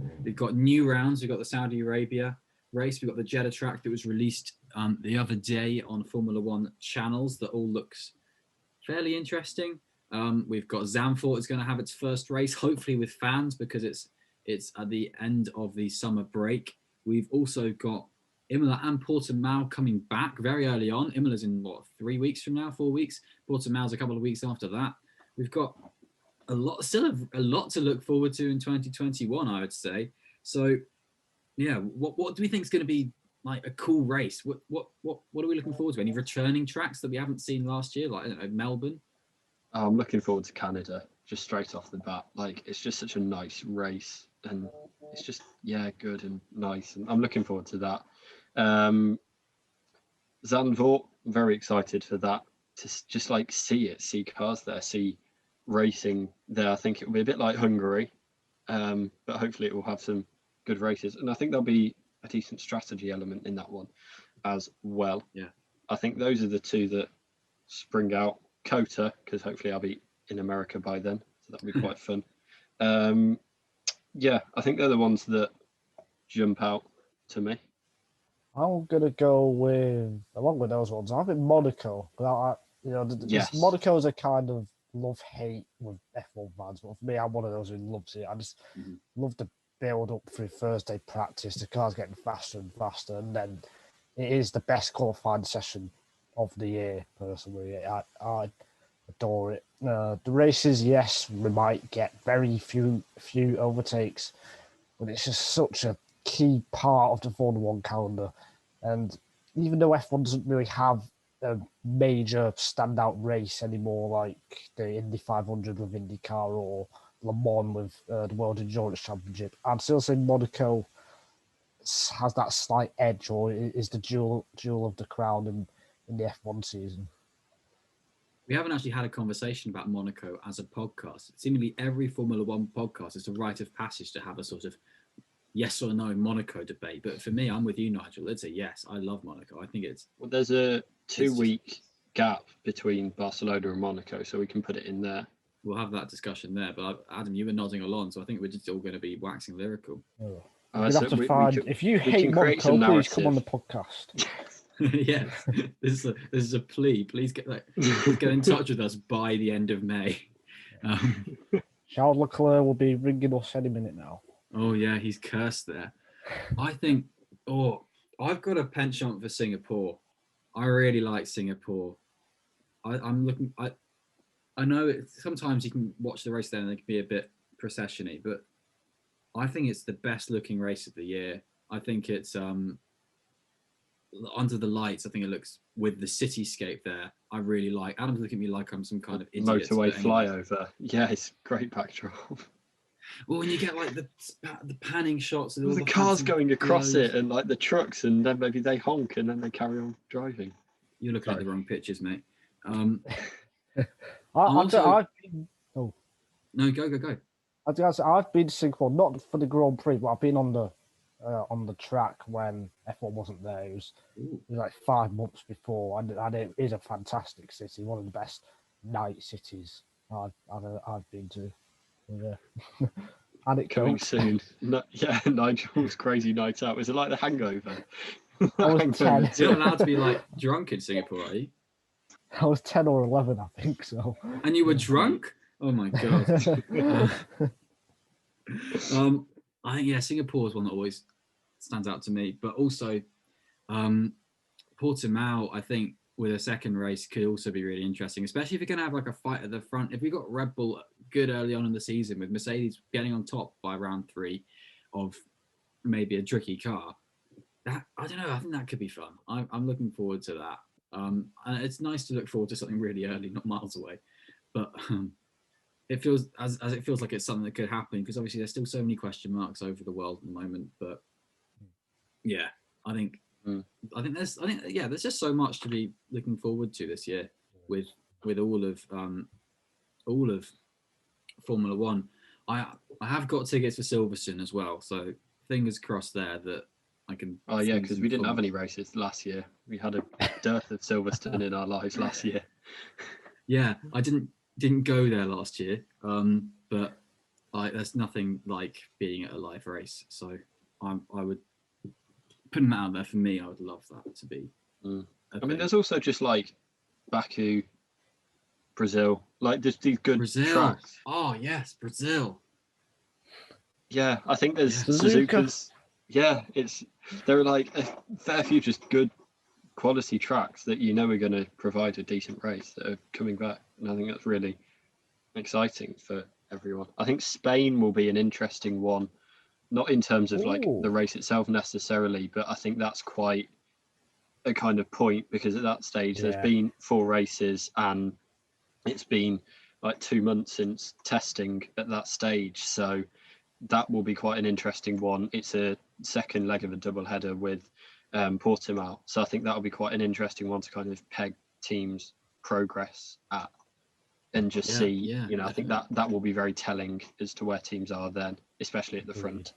new rounds. We've got the Saudi Arabia race. We've got the Jeddah track that was released the other day on Formula One channels that all looks fairly interesting. We've got Zandvoort is going to have its first race, hopefully with fans, because it's at the end of the summer break. We've also got Imola and Portimao coming back very early on. Imola's in 3 weeks from now, 4 weeks. Portimao's a couple of weeks after that. We've got a lot to look forward to in 2021, I would say. So, yeah, what do we think is going to be like a cool race? What are we looking forward to? Any returning tracks that we haven't seen last year, like, I don't know, Melbourne? I'm looking forward to Canada, just straight off the bat. Like, it's just such a nice race, and it's just good and nice, and I'm looking forward to that. Zandvoort, very excited for that, to just like see cars there, see racing there. I think it will be a bit like Hungary, but hopefully it will have some good races, and I think there'll be a decent strategy element in that one as well. Yeah, I think those are the 2 that spring out. COTA, because hopefully I'll be in America by then, so that'll be quite fun. I think they're the ones that jump out to me. I'm gonna go along with those ones. I think Monaco. Monaco is a kind of love-hate with F1 fans, but for me, I'm one of those who loves it. I just love the build up through Thursday practice. The car's getting faster and faster, and then it is the best qualifying session of the year. Personally, I adore it. The races, yes, we might get very few overtakes, but it's just such a key part of the Formula One calendar. And even though F1 doesn't really have a major standout race anymore, like the Indy 500 with IndyCar or Le Mans with the World Endurance Championship. I'd still say Monaco has that slight edge, or is the jewel of the crown in the F1 season. We haven't actually had a conversation about Monaco as a podcast. Seemingly every Formula One podcast is a rite of passage to have a sort of yes or no Monaco debate. But for me, I'm with you, Nigel. It's a yes. I love Monaco. I think it's... Well, there's a 2-week gap between Barcelona and Monaco, so we can put it in there. We'll have that discussion there. But Adam, you were nodding along, so I think we're just all going to be waxing lyrical. Oh. If you hate Monaco, please come on the podcast. Yes, this is a plea. Please get in touch with us by the end of May. Charles Leclerc will be ringing us any minute now. Oh yeah, he's cursed there. I think. Oh, I've got a penchant for Singapore. I really like Singapore. I'm looking. I know sometimes you can watch the race there and it can be a bit procession-y, but I think it's the best looking race of the year. I think it's under the lights. I think it looks with the cityscape there. I really like. Adam's looking at me like I'm some kind of idiot. Motorway flyover. Yeah, it's great backdrop. Well, when you get like the panning shots of all the cars going across it, and like the trucks, and then maybe they honk and then they carry on driving. You're looking at the wrong pictures, mate. No, go. I've been to Singapore, not for the Grand Prix, but I've been on the track when F1 wasn't there. It was like 5 months before, and it is a fantastic city, one of the best night cities I've been to. Yeah. And it coming soon. No, yeah, Nigel's crazy night out. Was it like the Hangover? I was 10. You're not allowed to be like drunk in Singapore, are you? I was 10 or 11, I think so. And you were drunk? Oh my god. I think Singapore is one that always stands out to me, but also Portimao, I think with a second race could also be really interesting, especially if you're going to have like a fight at the front. If we got Red Bull good early on in the season with Mercedes getting on top by round 3 of maybe a tricky car, that I don't know. I think that could be fun. I'm looking forward to that. And it's nice to look forward to something really early, not miles away, but it feels as it feels like it's something that could happen because obviously there's still so many question marks over the world at the moment. But yeah, I think there's just so much to be looking forward to this year with all of Formula One. I have got tickets for Silverstone as well, so fingers crossed there that I can. Oh yeah, because we didn't have any races last year. We had a dearth of Silverstone in our lives last year. Yeah, I didn't go there last year, but there's nothing like being at a live race. So I would putting that out there for me. I would love that to be. I mean, there's also just like Baku, Brazil, like just these good tracks. Oh yes, Brazil. Yeah, I think there's Suzuka's. Yeah, there are like a fair few just good quality tracks that you know are going to provide a decent race that are coming back, and I think that's really exciting for everyone. I think Spain will be an interesting one, not in terms of like the race itself necessarily, but I think that's quite a kind of point because at that stage there's been 4 races and it's been like 2 months since testing at that stage, so that will be quite an interesting one. It's a second leg of a double header with Portimao, so I think that'll be quite an interesting one to kind of peg teams' progress at and just see. You know, I think that will be very telling as to where teams are then, especially at the front.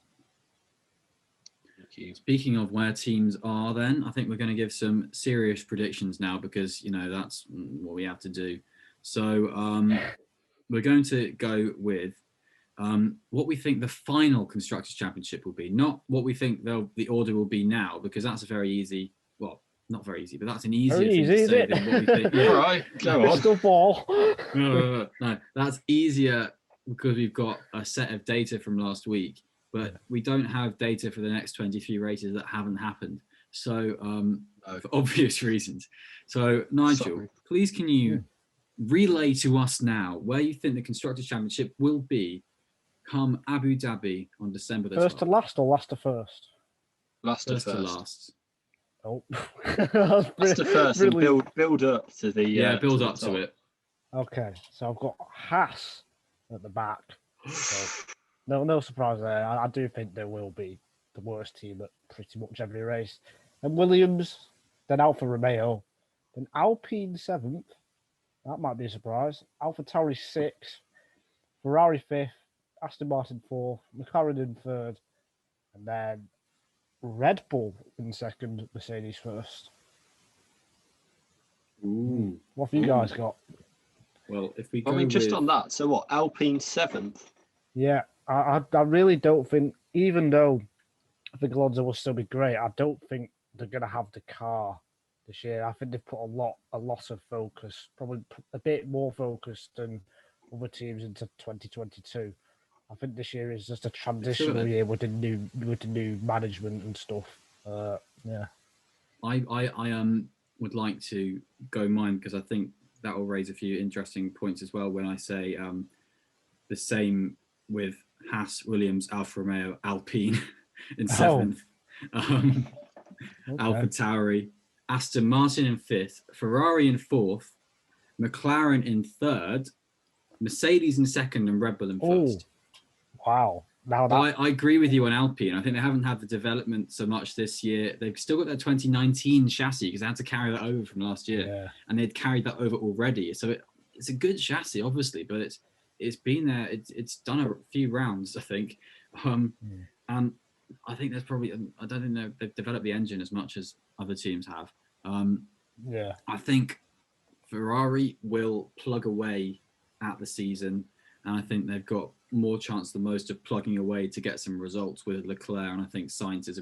Thank you. Speaking of where teams are then, I think we're going to give some serious predictions now because, you know, that's what we have to do. So we're going to go with what we think the final Constructors' Championship will be, not what we think the order will be now, because that's a very easy, well, not very easy, but that's an easier thing to say than what we think. All right, go on. Crystal ball. No, that's easier because we've got a set of data from last week, but we don't have data for the next 23 races that haven't happened. So, for obvious reasons. So, Nigel, please can you relay to us now where you think the Constructors' Championship will be come Abu Dhabi on December the 12th? First to last or last to first? Last to first. first. To last. Oh. Last to first and build up to the... build up to it. Okay, so I've got Haas at the back. So, no surprise there. I do think they will be the worst team at pretty much every race. And Williams, then Alfa Romeo, then Alpine 7th. That might be a surprise. Alpha Tauri 6th, Ferrari 5th, Aston Martin 4th, McLaren in 3rd, and then Red Bull in 2nd, Mercedes 1st. Ooh. What have you guys got? Well, if we go I mean, just with, on that, so what? Alpine 7th? Yeah, I really don't think, even though I think Alonso will still be great, I don't think they're going to have the car this year. I think they've put a lot of focus, probably a bit more focus than other teams into 2022. I think this year is just a transitional year with the new management and stuff. Yeah. I would like to go mine because I think that will raise a few interesting points as well when I say the same with Haas, Williams, Alfa Romeo, Alpine in 7th, Alpha Tauri, Aston Martin in 5th, Ferrari in 4th, McLaren in 3rd, Mercedes in 2nd, and Red Bull in 1st. Wow. Now that... I agree with you on Alpine. I think they haven't had the development so much this year. They've still got their 2019 chassis because they had to carry that over from last year, and they'd carried that over already. So it's a good chassis, obviously, but it's been there. It's done a few rounds, I think, and I think there's probably I don't think they've developed the engine as much as other teams have. I think Ferrari will plug away at the season, and I think they've got more chance than most of plugging away to get some results with Leclerc. And I think Sainz is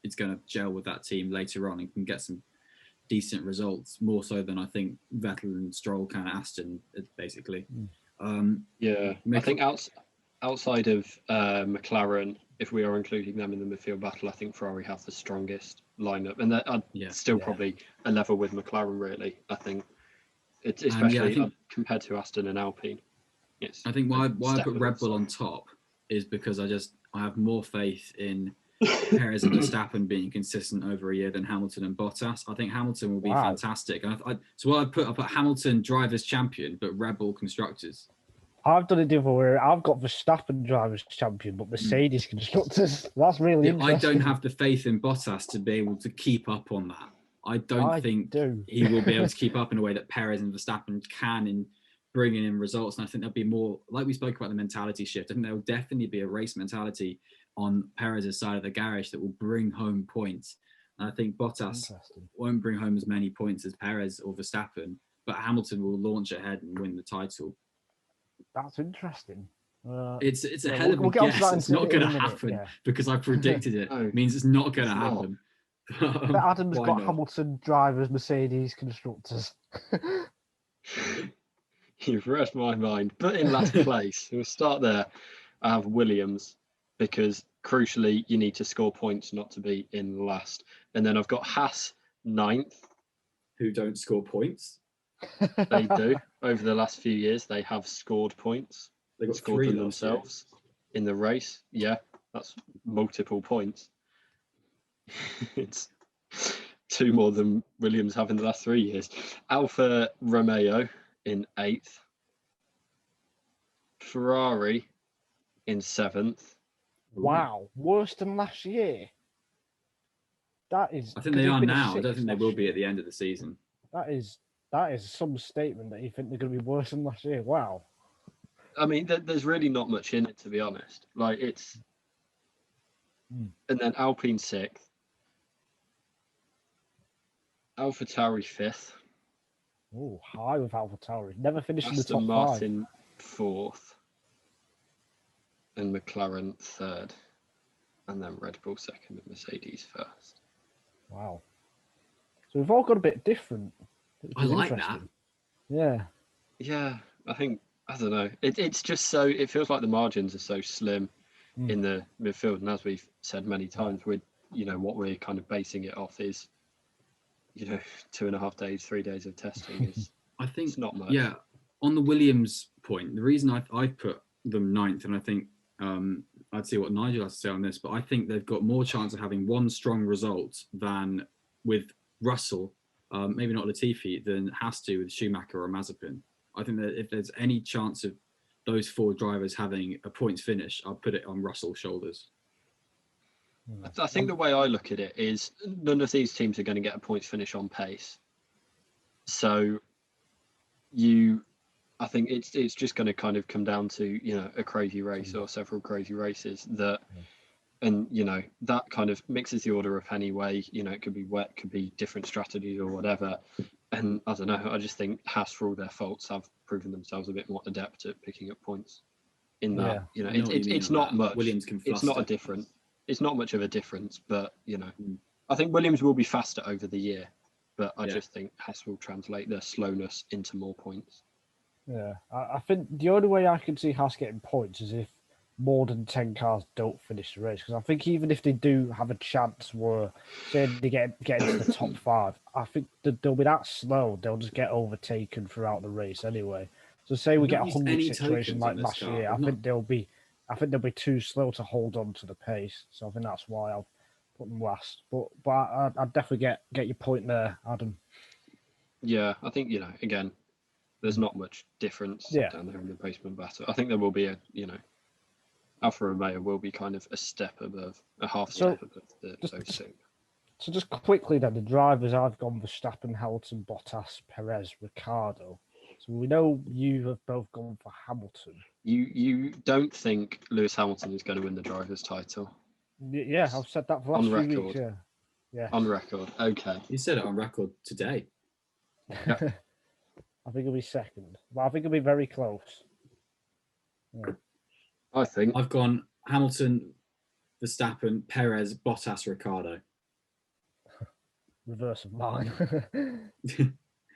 it's going to gel with that team later on and can get some decent results, more so than I think Vettel and Stroll can at Aston, basically. I think outside of McLaren, if we are including them in the midfield battle, I think Ferrari have the strongest lineup, and they're probably a level with McLaren. Really, I think it's especially compared to Aston and Alpine. Yes, I think why I put Red Bull on top is because I have more faith in Perez and Verstappen being consistent over a year than Hamilton and Bottas. I think Hamilton will be fantastic. And so I put Hamilton drivers champion, but Red Bull constructors. I've done it the other way. I've got Verstappen drivers champion, but Mercedes constructors. That's really interesting. I don't have the faith in Bottas to be able to keep up on that. I don't think he will be able to keep up in a way that Perez and Verstappen can in bringing in results. And I think there'll be more, like we spoke about the mentality shift. I think there will definitely be a race mentality on Perez's side of the garage that will bring home points. And I think Bottas won't bring home as many points as Perez or Verstappen, but Hamilton will launch ahead and win the title. That's interesting. It's a hell of a guess. It's not going to happen because I predicted it. It means it's not going to happen. But Adam's got Hamilton drivers, Mercedes constructors. You've read my mind. But in last place, we'll start there. I have Williams because crucially you need to score points not to be in last. And then I've got Haas 9th. Who don't score points? They do. Over the last few years, they have scored points. They got scored them themselves in the race. Yeah, that's multiple points. It's 2 more than Williams have in the last 3 years. Alfa Romeo in 8th. Ferrari in 7th. Wow, worse than last year. That is. I think they are now. I don't think they will be at the end of the season. That is some statement that you think they're going to be worse than last year. Wow. I mean, there's really not much in it, to be honest. Like it's, and then Alpine 6th, AlphaTauri 5th. Oh, high with AlphaTauri. Never finished in the top 5. Aston Martin 4th, and McLaren 3rd, and then Red Bull 2nd and Mercedes 1st. Wow. So we've all got a bit different. I like that. Yeah. Yeah, I don't know. It's just so, it feels like the margins are so slim in the midfield. And as we've said many times, what we're kind of basing it off is, 2.5 days, 3 days of testing is I think it's not much. Yeah. On the Williams point, the reason I put them 9th, and I think I'd see what Nigel has to say on this, but I think they've got more chance of having one strong result than with Russell, maybe not Latifi, than has to with Schumacher or Mazepin. I think that if there's any chance of those 4 drivers having a points finish, I'll put it on Russell's shoulders. I think the way I look at it is none of these teams are going to get a points finish on pace. So I think it's just going to kind of come down to, a crazy race or several crazy races that, and, that kind of mixes the order up anyway. It could be wet, could be different strategies or whatever. And I don't know, I just think Haas, for all their faults, have proven themselves a bit more adept at picking up points in that, it's not much. Williams can it's not a different. It's not much of a difference, but, I think Williams will be faster over the year, but I just think Haas will translate their slowness into more points. Yeah, I think the only way I can see Haas getting points is if more than 10 cars don't finish the race. Because I think even if they do have a chance where, say, they get into the top 5, I think they'll be that slow, they'll just get overtaken throughout the race anyway. So say we get a 100 situation like last year, I think they'll be too slow to hold on to the pace. So I think that's why I'll put them last. But I'd definitely get your point there, Adam. Yeah, I think, again, there's not much difference down there in the basement battle. I think there will be Alfa Romeo will be kind of a step above, a half step above those two. So just quickly then, the drivers I've gone Verstappen, Hamilton, Bottas, Perez, Ricciardo. So we know you have both gone for Hamilton. You don't think Lewis Hamilton is going to win the driver's title? Yeah, I've said that for the last few weeks. Yeah. On record. Okay. You said it on record today. Yeah. I think it'll be second, but I think it'll be very close. Yeah. I think I've gone Hamilton, Verstappen, Perez, Bottas, Ricciardo. Reverse of mine.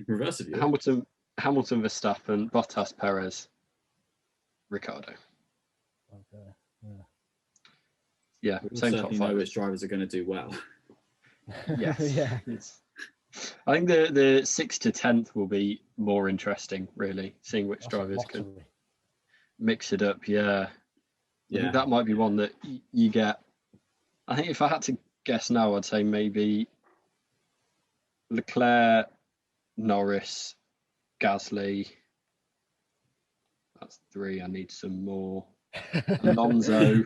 Reverse of you. Hamilton, Verstappen, Bottas, Perez, Ricciardo. Okay. Yeah, We'll same top certainly 5. know which drivers are going to do well. Yes. Yeah. I think the 6th to 10th will be more interesting, really, seeing which That's drivers can mix it up. Yeah. I think that might be one that you get. I think if I had to guess now, I'd say maybe Leclerc, Norris, Gasly. That's 3. I need some more. Alonso.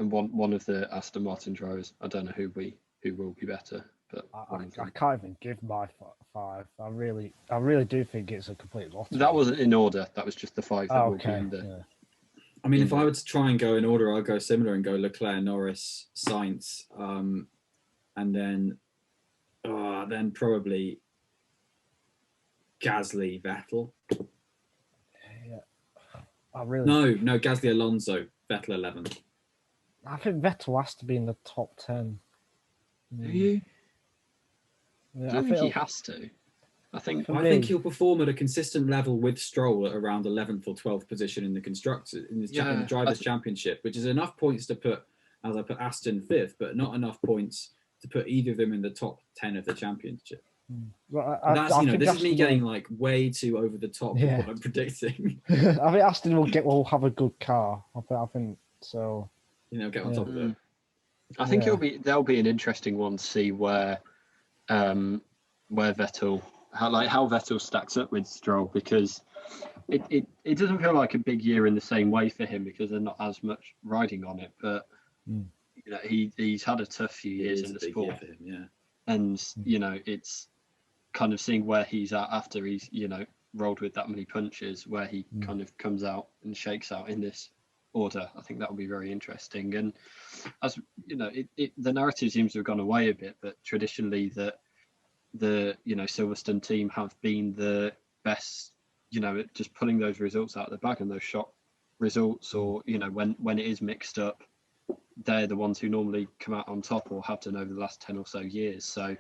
And one of the Aston Martin drivers. I don't know who will be better, but I can't even give my 5. I really do think it's a complete lottery. That wasn't in order. That was just the 5 that will be in the. Yeah. I mean, if I were to try and go in order, I'll go similar and go Leclerc, Norris, Sainz, and then probably Gasly, Vettel. Yeah. No, Gasly, Alonso, Vettel 11. I think Vettel has to be in the top 10. Do you? Yeah, I don't think he has to. I think he'll perform at a consistent level with Stroll at around 11th or 12th position in the the Drivers' Championship, which is enough points to put, as I put Aston 5th, but not enough points to put either of them in the top 10 of the championship. Well, this is me getting like way too over the top of what I'm predicting. I think Aston will have a good car. I think so. Get on top of it. I think there'll be an interesting one to see where Vettel, how Vettel stacks up with Stroll, because it doesn't feel like a big year in the same way for him because there's not as much riding on it. But he's had a tough few years in the sport for him, and it's kind of seeing where he's at after he's rolled with that many punches, where he kind of comes out and shakes out in this order. I think that will be very interesting. And as the narrative seems to have gone away a bit, but traditionally the Silverstone team have been the best, at just pulling those results out of the bag, and those shock results, or when it is mixed up, they're the ones who normally come out on top, or have done over the last 10 or so years. So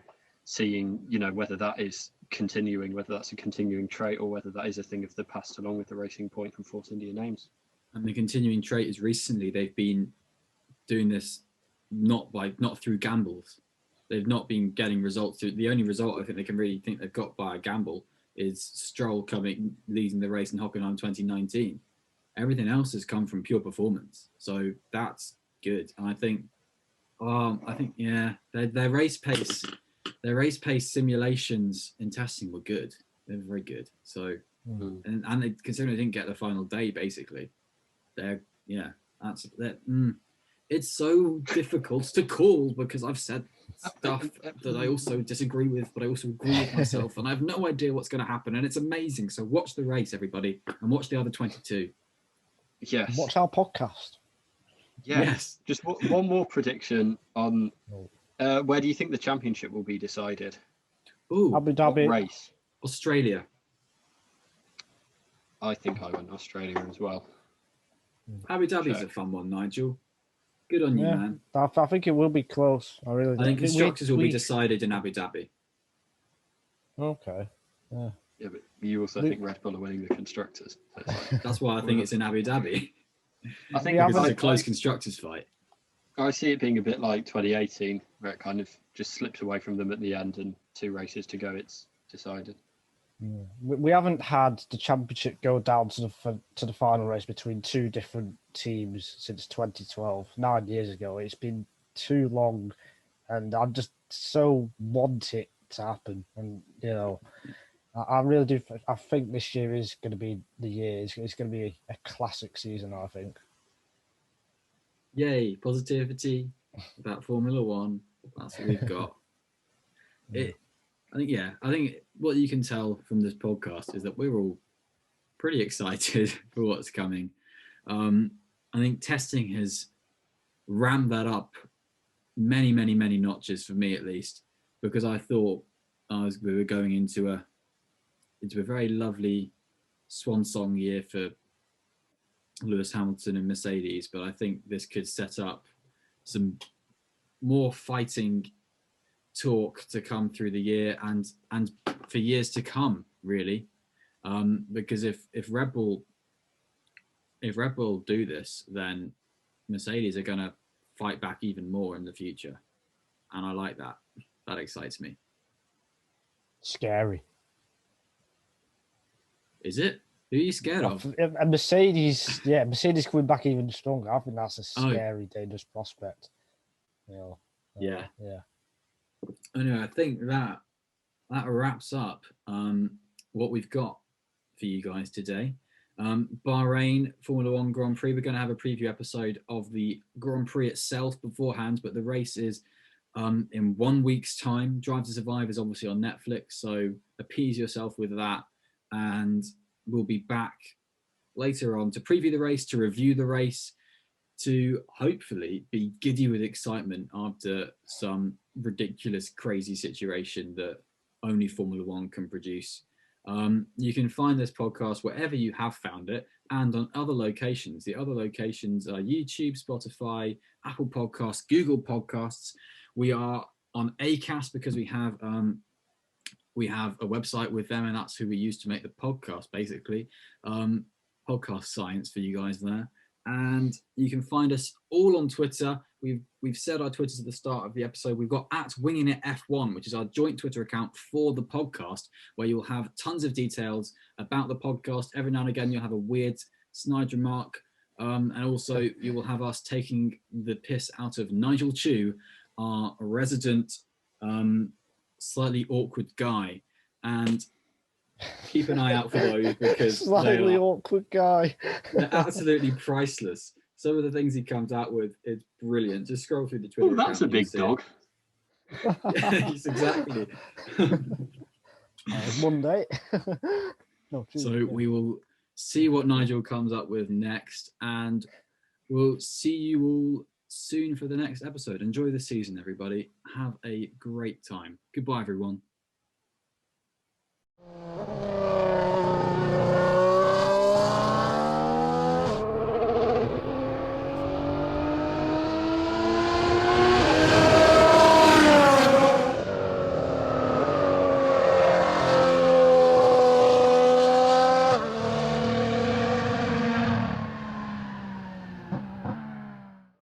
seeing whether that is continuing, whether that's a continuing trait, or whether that is a thing of the past, along with the Racing Point and Force India names. And the continuing trait is recently they've been doing this not through gambles. They've not been getting results through. The only result I think they can really think they've got by a gamble is Stroll leading the race in Hockenheim 2019. Everything else has come from pure performance. So that's good. And I think their race pace simulations in testing were good. They're very good. So And they, considering they didn't get the final day, basically, it's so difficult to call because I've said stuff that I also disagree with, but I also agree with myself, and I have no idea what's going to happen, and it's amazing. So watch the race, everybody, and watch the other 22. Yes. Watch our podcast. Yes. Just one more prediction on where do you think the championship will be decided? Ooh, Abu Dhabi. What race? Australia. I think I went Australia as well. Abu Dhabi's a fun one, Nigel. Good on you, man. I think it will be close. I really do. I think constructors will be decided in Abu Dhabi. Okay. Yeah, but you also think Red Bull are winning the constructors. That's why I think it's in Abu Dhabi. I think because it's a close constructors fight. I see it being a bit like 2018, where it kind of just slips away from them at the end, and 2 races to go, it's decided. We haven't had the championship go down to the final race between 2 different teams since 2012, 9 years ago. It's been too long, and I just so want it to happen. And I really do. I think this year is going to be the year. It's going to be a classic season, I think. Yay, positivity about Formula One. That's what we've got. I think what you can tell from this podcast is that we're all pretty excited for what's coming. I think testing has ramped that up many, many, many notches for me, at least, because I thought we were going into a very lovely swan song year for Lewis Hamilton and Mercedes, but I think this could set up some more fighting talk to come through the year and for years to come, really, because if Red Bull do this, then Mercedes are going to fight back even more in the future, and I like that. That excites me. Scary. Is it? Who are you scared of? And Mercedes coming back even stronger. I think that's a scary, dangerous prospect. Yeah. Anyway, I think that wraps up what we've got for you guys today. Bahrain Formula One Grand Prix. We're going to have a preview episode of the Grand Prix itself beforehand, but the race is in 1 week's time. Drive to Survive is obviously on Netflix, so appease yourself with that, and we'll be back later on to preview the race, to review the race, to hopefully be giddy with excitement after some ridiculous, crazy situation that only Formula One can produce. You can find this podcast wherever you have found it and on other locations. The other locations are YouTube, Spotify, Apple Podcasts, Google Podcasts. We are on Acast because we have a website with them, and that's who we use to make the podcast, basically. Podcast science for you guys there. And you can find us all on Twitter. We've said our Twitters at the start of the episode. We've got @WingingItF1, which is our joint Twitter account for the podcast, where you'll have tons of details about the podcast. Every now and again, you'll have a weird snide remark. And also, you will have us taking the piss out of Nigel Chu, our resident slightly awkward guy. And keep an eye out for those because slightly awkward guy. They're absolutely priceless. Some of the things he comes out with, it's brilliant. Just scroll through the Twitter. Oh, that's a big dog. Yes, exactly. Monday. So we will see what Nigel comes up with next, and we'll see you all soon for the next episode. Enjoy the season, everybody. Have a great time. Goodbye, everyone.